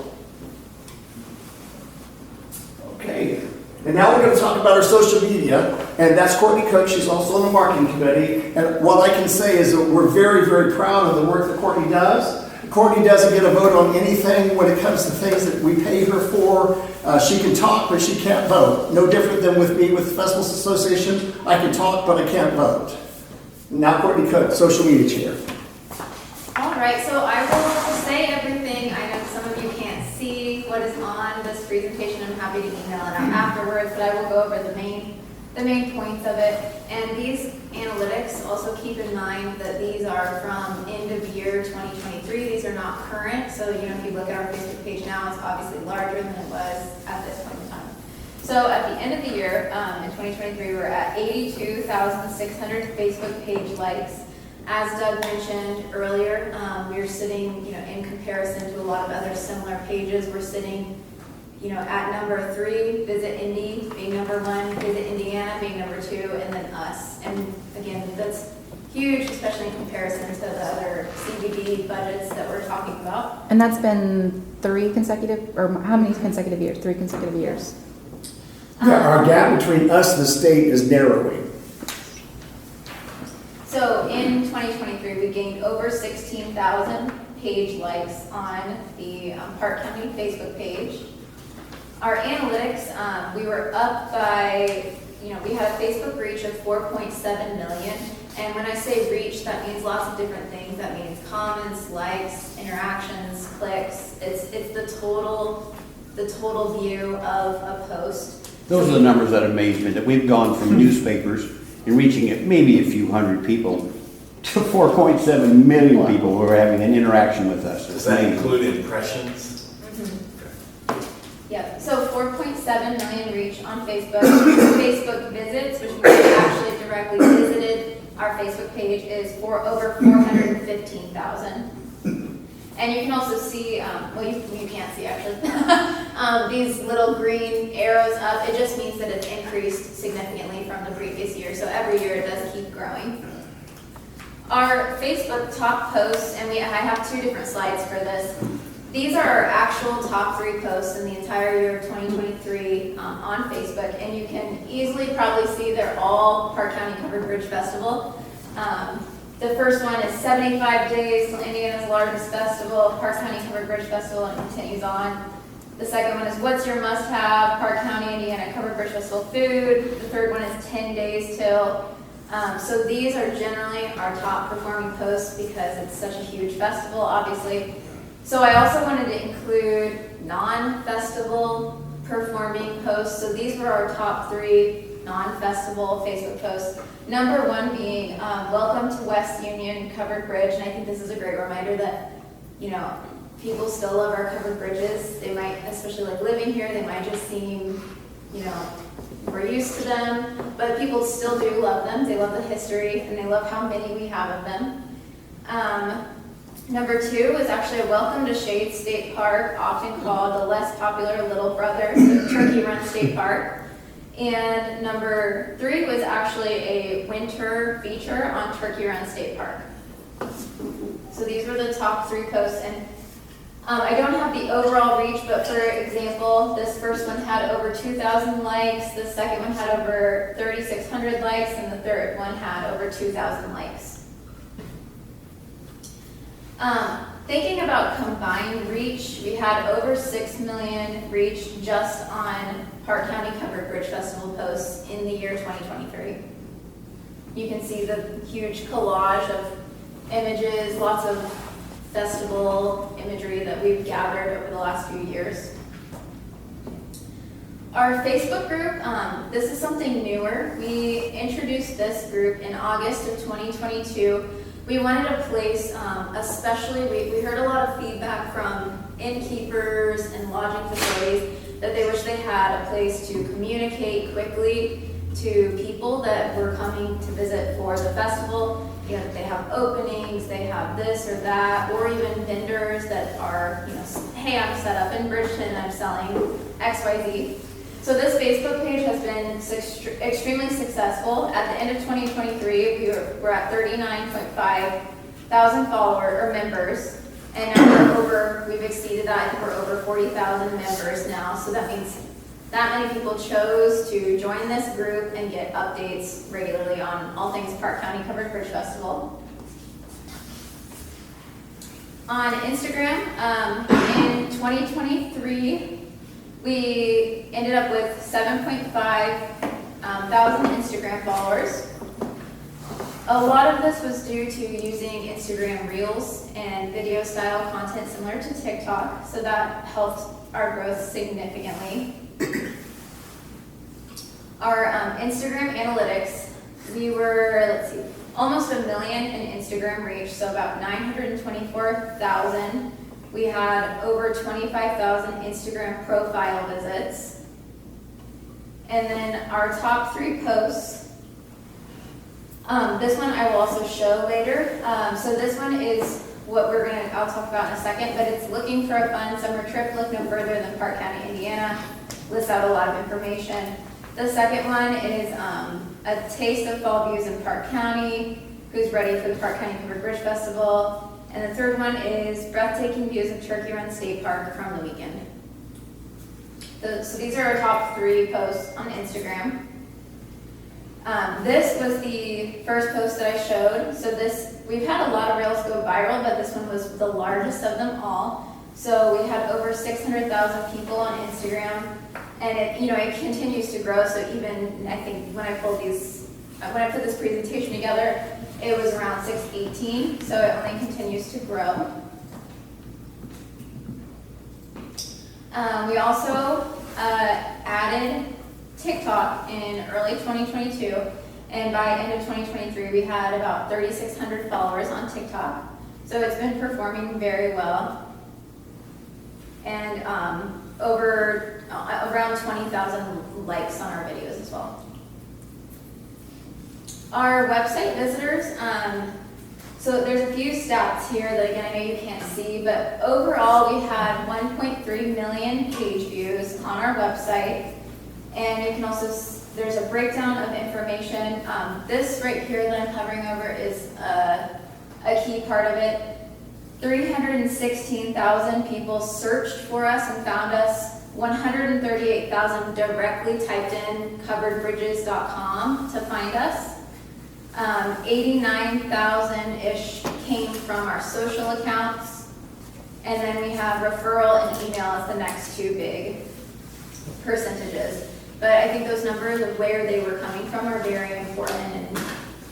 Okay. And now we're going to talk about our social media, and that's Courtney Cook. She's also on the marketing committee. And what I can say is that we're very, very proud of the work that Courtney does. Courtney doesn't get a vote on anything when it comes to things that we pay her for. She can talk, but she can't vote. No different than with me with the Festivals Association. I can talk, but I can't vote. Now Courtney Cook, social media chair. All right, so I will say everything. I know some of you can't see what is on this presentation. I'm happy to email it out afterwards, but I will go over the main points of it. And these analytics, also keep in mind that these are from end of year 2023. These are not current. So, if you look at our Facebook page now, it's obviously larger than it was at this point in time. So at the end of the year, in 2023, we're at 82,600 Facebook page likes. As Doug mentioned earlier, we're sitting, in comparison to a lot of other similar pages, we're sitting, at number 3, Visit Indy being number 1, Visit Indiana being number 2, and then us. And again, that's huge, especially in comparison to the other CBD budgets that we're talking about. And that's been 3 consecutive, or how many consecutive years? 3 consecutive years. Yeah, our gap between us and the state is narrowing. So in 2023, we gained over 16,000 page likes on the Parke County Facebook page. Our analytics, we were up by, we had a Facebook reach of 4.7 million. And when I say reach, that means lots of different things. That means comments, likes, interactions, clicks. It's the total view of a post. Those are the numbers that amaze me, that we've gone from newspapers and reaching it maybe a few hundred people to 4.7 million people who are having an interaction with us. Does that include impressions? Yep, so 4.7 million reach on Facebook. Facebook visits, which we actually directly visited our Facebook page, is for over 415,000. And you can also see, you can't see actually, these little green arrows up. It just means that it's increased significantly from the previous year. So every year it does keep growing. Our Facebook top posts, and I have 2 different slides for this. These are our actual top 3 posts in the entire year of 2023 on Facebook, and you can easily probably see they're all Parke County Covered Bridge Festival. The first one is 75 days till Indiana's largest festival, Parke County Covered Bridge Festival, and it continues on. The second one is what's your must-have, Parke County, Indiana Covered Bridge Festival food. The third one is 10 days till. So these are generally our top performing posts because it's such a huge festival, obviously. So I also wanted to include non-festival performing posts. So these were our top 3 non-festival Facebook posts. Number 1 being welcome to West Union Covered Bridge. And I think this is a great reminder that, people still love our covered bridges. They might, especially like living here, they might just seem, we're used to them, but people still do love them. They love the history and they love how many we have of them. Number 2 is actually a welcome to Shade State Park, often called the less popular little brother to Turkey Run State Park. And number 3 was actually a winter feature on Turkey Run State Park. So these were the top 3 posts. And I don't have the overall reach, but for example, this first one had over 2,000 likes, the second one had over 3,600 likes, and the third one had over 2,000 likes. Thinking about combined reach, we had over 6 million reach just on Parke County Covered Bridge Festival posts in the year 2023. You can see the huge collage of images, lots of festival imagery that we've gathered over the last few years. Our Facebook group, this is something newer. We introduced this group in August of 2022. We wanted a place, especially, we heard a lot of feedback from innkeepers and lodging facilities that they wish they had a place to communicate quickly to people that were coming to visit for the festival. They have openings, they have this or that, or even vendors that are, hey, I'm set up in Bridgeton, I'm selling XYZ. So this Facebook page has been extremely successful. At the end of 2023, we're at 39.5 thousand followers or members, and now we've exceeded that. I think we're over 40,000 members now. So that means that many people chose to join this group and get updates regularly on all things Parke County Covered Bridge Festival. On Instagram, in 2023, we ended up with 7.5 thousand Instagram followers. A lot of this was due to using Instagram Reels and video style content similar to TikTok, so that helped our growth significantly. Our Instagram analytics, we were, almost 1 million in Instagram reach, so about 924,000. We had over 25,000 Instagram profile visits. And then our top 3 posts, This one I will also show later. So this one is what I'll talk about in a second, but it's looking for a fun summer trip, look no further than Parke County, Indiana. Lists out a lot of information. The second one is a taste of fall views in Parke County, who's ready for the Parke County Covered Bridge Festival. And the third one is breathtaking views of Turkey Run State Park from the weekend. So these are our top 3 posts on Instagram. This was the first post that I showed. So we've had a lot of reels go viral, but this one was the largest of them all. So we had over 600,000 people on Instagram, and it continues to grow. So even I think when I put this presentation together, it was around 618. So it only continues to grow. We also added TikTok in early 2022, and by end of 2023, we had about 3,600 followers on TikTok. So it's been performing very well, and over around 20,000 likes on our videos as well. Our website visitors, so there's a few stats here that again I know you can't see, but overall we had 1.3 million page views on our website. And you can also, there's a breakdown of information. This right here that I'm hovering over is a key part of it. 316,000 people searched for us and found us. 138,000 directly typed in coveredbridges.com to find us. 89,000-ish came from our social accounts. And then we have referral and email as the next 2 big percentages. But I think those numbers of where they were coming from are very important in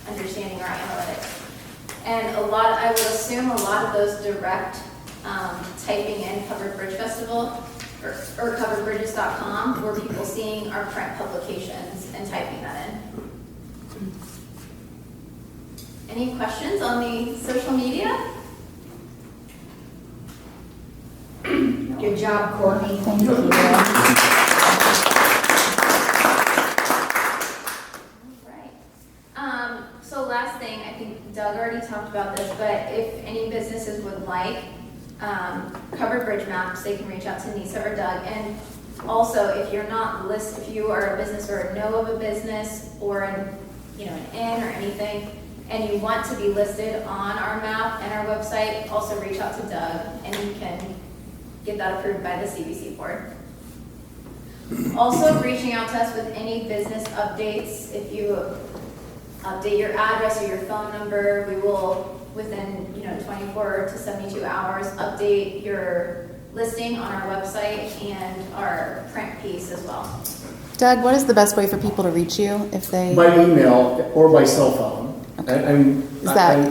understanding our analytics. And I would assume a lot of those direct typing in Covered Bridge Festival or coveredbridges.com were people seeing our print publications and typing that in. Any questions on the social media? Good job, Courtney. Thank you. So last thing, I think Doug already talked about this, but if any businesses would like covered bridge maps, they can reach out to Nisa or Doug. And also, if you are a business or know of a business or an inn or anything, and you want to be listed on our map and our website, also reach out to Doug, and you can get that approved by the CBC board. Also, reaching out to us with any business updates. If you update your address or your phone number, we will, within 24 to 72 hours, update your listing on our website and our print piece as well. Doug, what is the best way for people to reach you if they? By email or by cell phone. Okay.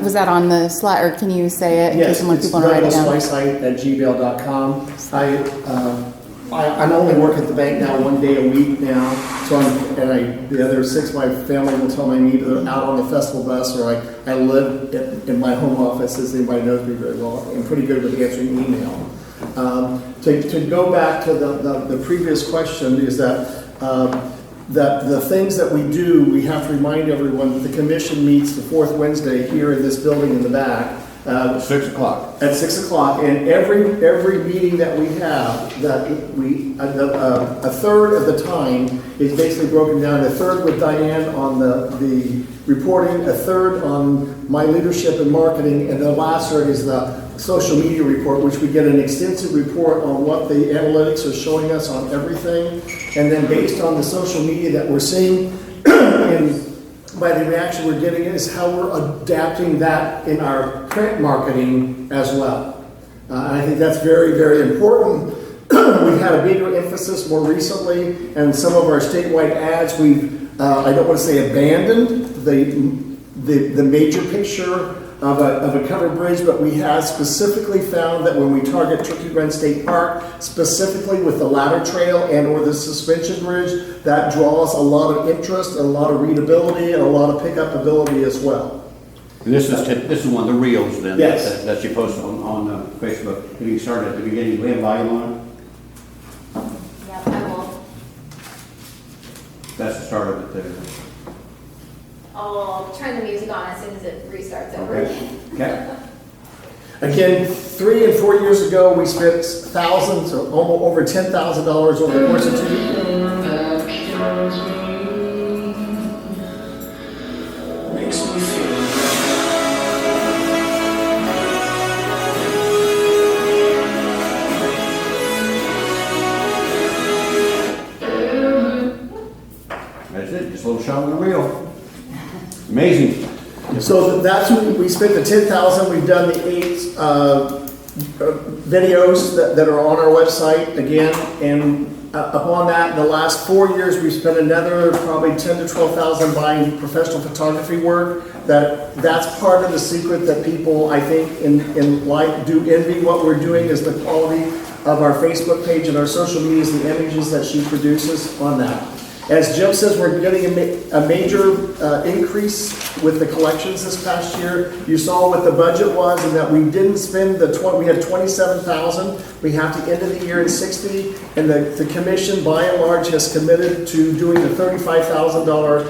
Was that on the slide, or can you say it in case people want to write it down? Yes, it's @gmail.com. I'm only working at the bank now 1 day a week now, so the other 6 my family will tell me I'm either out on the festival bus or I live in my home office, as anybody knows me very well. I'm pretty good with answering email. To go back to the previous question is that the things that we do, we have to remind everyone that the commission meets the 4th Wednesday here in this building in the back. 6 o'clock. At 6 o'clock, and every meeting that we have, a third of the time is basically broken down. A third with Diane on the reporting, a third on my leadership and marketing, and the last third is the social media report, which we get an extensive report on what the analytics are showing us on everything, and then based on the social media that we're seeing, and by the reaction we're getting is how we're adapting that in our print marketing as well. And I think that's very, very important. We've had a bigger emphasis more recently, and some of our statewide ads, I don't want to say abandoned the major picture of a covered bridge, but we have specifically found that when we target Turkey Run State Park, specifically with the ladder trail and or the suspension bridge, that draws a lot of interest and a lot of readability and a lot of pickup ability as well. And this is one of the reels then Yes. that you post on Facebook. Can you start at the beginning? Do we have volume on it? Yep, I will. That's the start of it there. I'll I'll turn the music on as soon as it restarts over again. Okay. Again, 3 and 4 years ago, we spent thousands, or almost over $10,000 over the course of 2 years. Makes me feel That's it, just a little shot on the reel. Amazing. So that's when we spent the 10,000. We've done the 8 videos that are on our website again, and upon that, in the last 4 years, we've spent another probably 10 to 12,000 buying professional photography work. That's part of the secret that people, I think, in life do envy what we're doing, is the quality of our Facebook page and our social medias, the images that she produces on that. As Jim says, we're getting a major increase with the collections this past year. You saw what the budget was, and that we didn't spend we had 27,000. We have to end of the year in 60, and the commission, by and large, has committed to doing the $35,000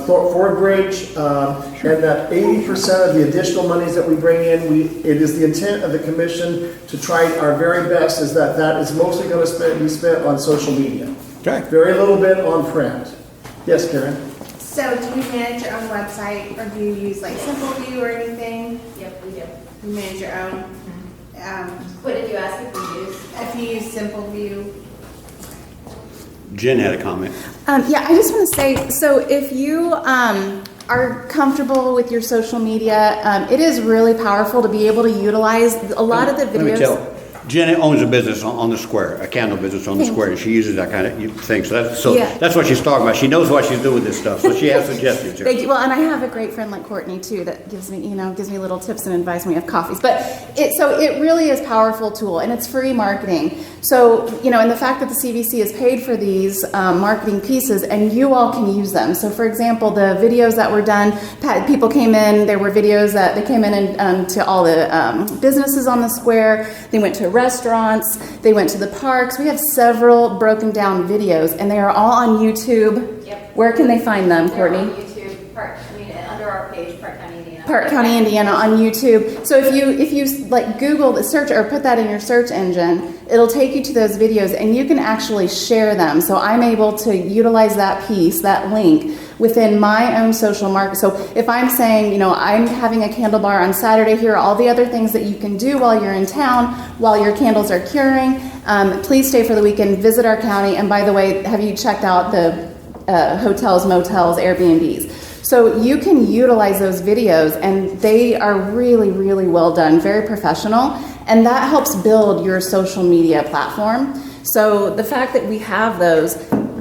Ford Bridge, and that 80% of the additional monies that we bring in, it is the intent of the commission to try our very best, is that is mostly going to be spent on social media. Okay. Very little bit on print. Yes, Karen? So do you manage your own website, or do you use like Simple View or anything? Yep, we do. You manage your own? What did you ask if we use? If you use Simple View? Jen had a comment. Yeah, I just want to say, so if you are comfortable with your social media, it is really powerful to be able to utilize a lot of the videos. Let me tell. Jen owns a business on the square, a candle business on the square, and she uses that kind of thing. So Yeah. that's what she's talking about. She knows what she's doing with this stuff, so she has suggestions here. Thank you. Well, and I have a great friend like Courtney too that gives me little tips and advice when we have coffees. But it really is a powerful tool, and it's free marketing. So, and the fact that the CVC has paid for these marketing pieces, and you all can use them. So, for example, the videos that were done, people came in. There were videos that they came in and to all the businesses on the square. They went to restaurants. They went to the parks. We have several broken down videos, and they are all on YouTube. Yep. Where can they find them, Courtney? On YouTube, under our page, Parke County, Indiana. Parke County, Indiana on YouTube. So if you like Google the search or put that in your search engine, it'll take you to those videos, and you can actually share them. So I'm able to utilize that piece, that link, within my own social market. So if I'm saying, I'm having a candle bar on Saturday, here are all the other things that you can do while you're in town, while your candles are curing. Please stay for the weekend, visit our county. And by the way, have you checked out the hotels, motels, Airbnbs? So you can utilize those videos, and they are really, really well done, very professional, and that helps build your social media platform. So the fact that we have those,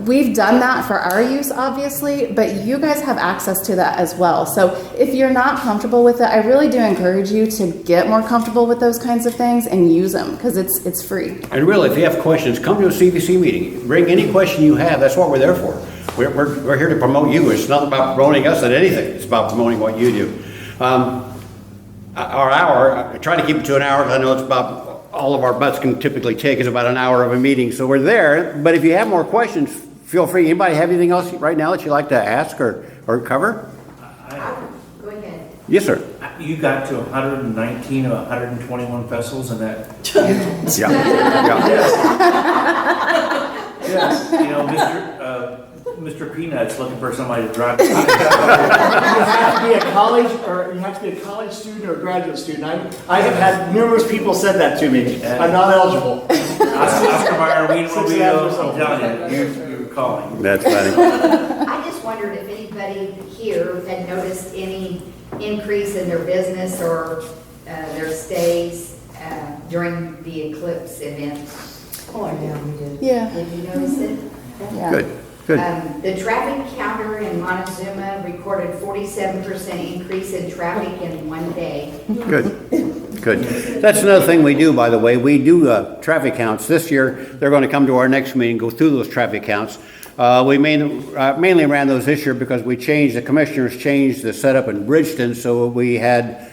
we've done that for our use, obviously, but you guys have access to that as well. So if you're not comfortable with it, I really do encourage you to get more comfortable with those kinds of things and use them, because it's free. And really, if you have questions, come to a CVC meeting. Bring any question you have. That's what we're there for. We're here to promote you. It's not about promoting us at anything. It's about promoting what you do. Our hour, I try to keep it to an hour, because I know it's about all of our butts can typically take is about an hour of a meeting. So we're there. But if you have more questions, feel free. Anybody have anything else right now that you'd like to ask or cover? Go ahead. Yes, sir. You got to 119 or 121 vessels in that. Yeah. Yes. Mr. Peanut's looking for somebody to drive. You have to be a college student or a graduate student. I have had numerous people said that to me. I'm not eligible. Oscar Mayer, we will be I'm telling you, you're calling. That's funny. I just wondered if anybody here had noticed any increase in their business or their stays during the eclipse event. Oh, yeah, we did. Yeah. Did you notice it? Yeah. Good. Good. The traffic counter in Montezuma recorded 47% increase in traffic in one day. Good. Good. That's another thing we do, by the way. We do traffic counts. This year, they're going to come to our next meeting, go through those traffic counts. We mainly ran those this year because the commissioners changed the setup in Bridgeton, so we had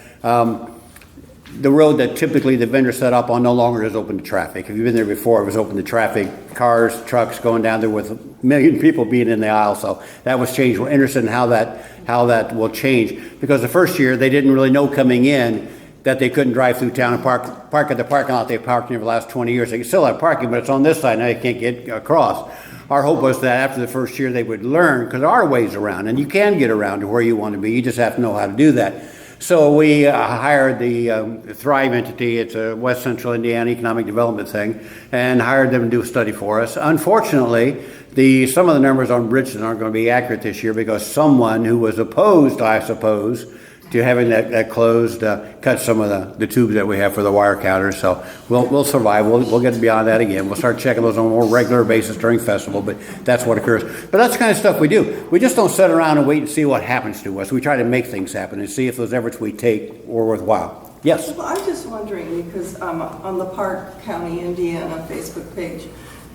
the road that typically the vendor set up on no longer is open to traffic. If you've been there before, it was open to traffic, cars, trucks going down there with a million people being in the aisle. So that was changed. We're interested in how that will change, because the first year they didn't really know coming in that they couldn't drive through town and park at the parking lot they parked in for the last 20 years. They can still have parking, but it's on this side now. You can't get across. Our hope was that after the first year they would learn, because there are ways around, and you can get around to where you want to be. You just have to know how to do that. So we hired the Thrive entity. It's a West Central Indiana economic development thing, and hired them to do a study for us. Unfortunately, some of the numbers on Bridgeton aren't going to be accurate this year, because someone who was opposed, I suppose, to having that closed, cut some of the tubes that we have for the wire counters. So we'll survive. We'll get beyond that again. We'll start checking those on a more regular basis during festival, but that's what occurs. But that's the kind of stuff we do. We just don't sit around and wait and see what happens to us. We try to make things happen and see if those efforts we take are worthwhile. Yes? Well, I'm just wondering, because on the Parke County, Indiana Facebook page,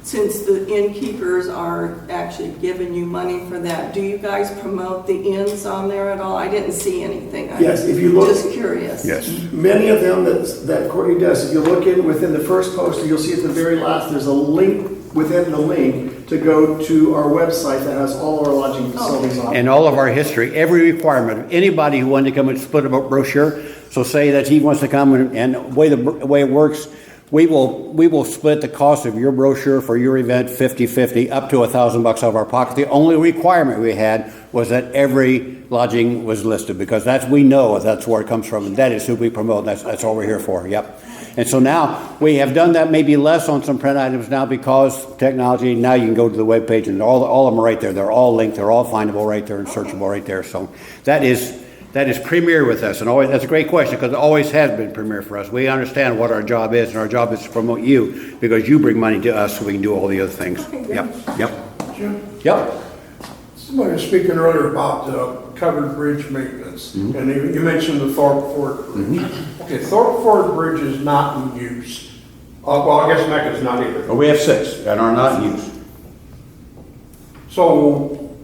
since the innkeepers are actually giving you money for that, do you guys promote the inns on there at all? I didn't see anything. Yes, if you look. Just curious. Yes. Many of them that Courtney does, if you look within the first post, you'll see at the very last, there's a link within the link to go to our website that has all our lodging facilities on it. And all of our history, every requirement of anybody who wanted to come and split a brochure. So say that he wants to come and the way it works, we will split the cost of your brochure for your event 50-50 up to $1,000 out of our pocket. The only requirement we had was that every lodging was listed, because we know that's where it comes from, and that is who we promote. That's all we're here for. Yep. And so now we have done that, maybe less on some print items now because technology. Now you can go to the webpage and all of them are right there. They're all linked. They're all findable right there and searchable right there. So that is premier with us, and always, that's a great question, because it always has been premier for us. We understand what our job is, and our job is to promote you, because you bring money to us so we can do all the other things. Yep. Jim? Yep. Somebody was speaking earlier about covered bridge maintenance, and you mentioned the Thorpe Ford Bridge. Okay, Thorpe Ford Bridge is not in use. Well, I guess Mecca's not either. Well, we have 6 that are not in use. So,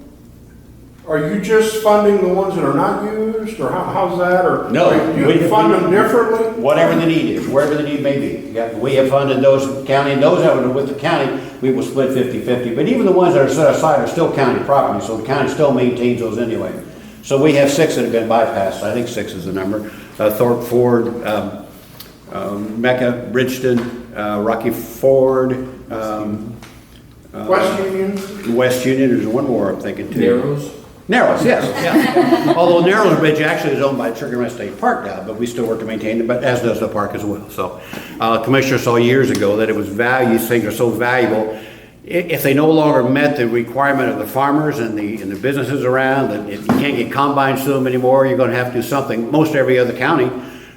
are you just funding the ones that are not used, or how's that? Or No, you fund them differently? Whatever the need is, wherever the need may be. Yeah, we have funded those county, and those that are with the county, we will split 50-50. But even the ones that are set aside are still county property, so the county still maintains those anyway. So we have 6 that have been bypassed. I think 6 is the number. Thorpe Ford, Mecca, Bridgeton, Rocky Ford, West Union? West Union, there's one more I'm thinking too. Narrows? Yes. Yeah. Although Narrows Bridge actually is owned by Sugar Rest State Park now, but we still work to maintain it, but as does the park as well. So, Commissioner saw years ago that it was these things are so valuable. If they no longer met the requirement of the farmers and the businesses around, that if you can't get combines to them anymore, you're going to have to do something. Most every other county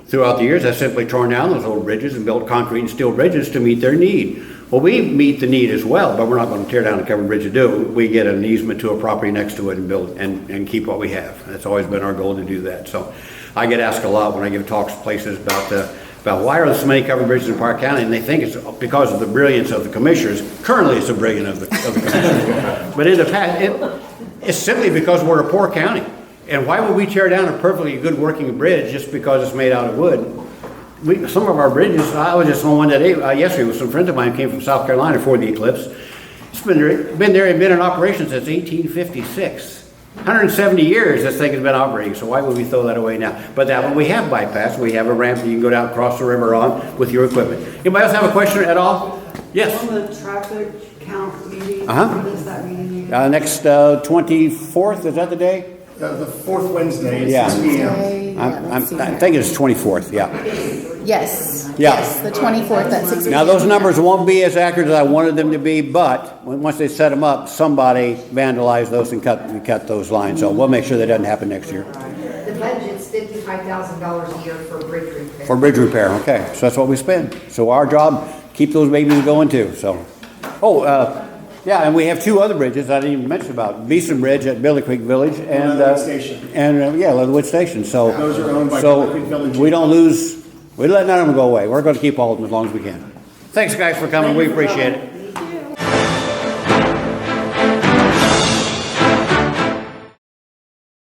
throughout the years has simply torn down those old bridges and built concrete and steel bridges to meet their need. Well, we meet the need as well, but we're not going to tear down a covered bridge to do it. We get an easement to a property next to it and build and keep what we have. That's always been our goal to do that. So I get asked a lot when I give talks places about why are there so many covered bridges in Parke County, and they think it's because of the brilliance of the commissioners. Currently, it's the brilliance of the commissioners. But in the past, it's simply because we're a poor county. And why would we tear down a perfectly good working bridge just because it's made out of wood? Some of our bridges, I was just on one today, yesterday with some friends of mine who came from South Carolina for the eclipse. It's been there and been in operation since 1856. 170 years this thing has been operating, so why would we throw that away now? But that one we have bypassed. We have a ramp that you can go down across the river on with your equipment. Anybody else have a question at all? Yes? On the traffic count meeting, Uh-huh. when is that meeting? Next 24th, is that the day? The 4th Wednesday Yeah. at 6 p.m. I think it's 24th, yeah. Yes. Yeah. Yes, the 24th at 6 Now, those numbers won't be as accurate as I wanted them to be, but once they set them up, somebody vandalized those and cut those lines. So we'll make sure that doesn't happen next year. The budget's $55,000 a year for bridge repair. For bridge repair, okay. So that's what we spend. So our job, keep those babies going too, so. Yeah, and we have 2 other bridges I didn't even mention about. Beeson Bridge at Billy Creek Village and Leatherwood Station. Leatherwood Station. So Those are owned by so Billy Creek Village. we don't lose. We let none of them go away. We're going to keep all of them as long as we can. Thanks, guys, for coming. We appreciate it.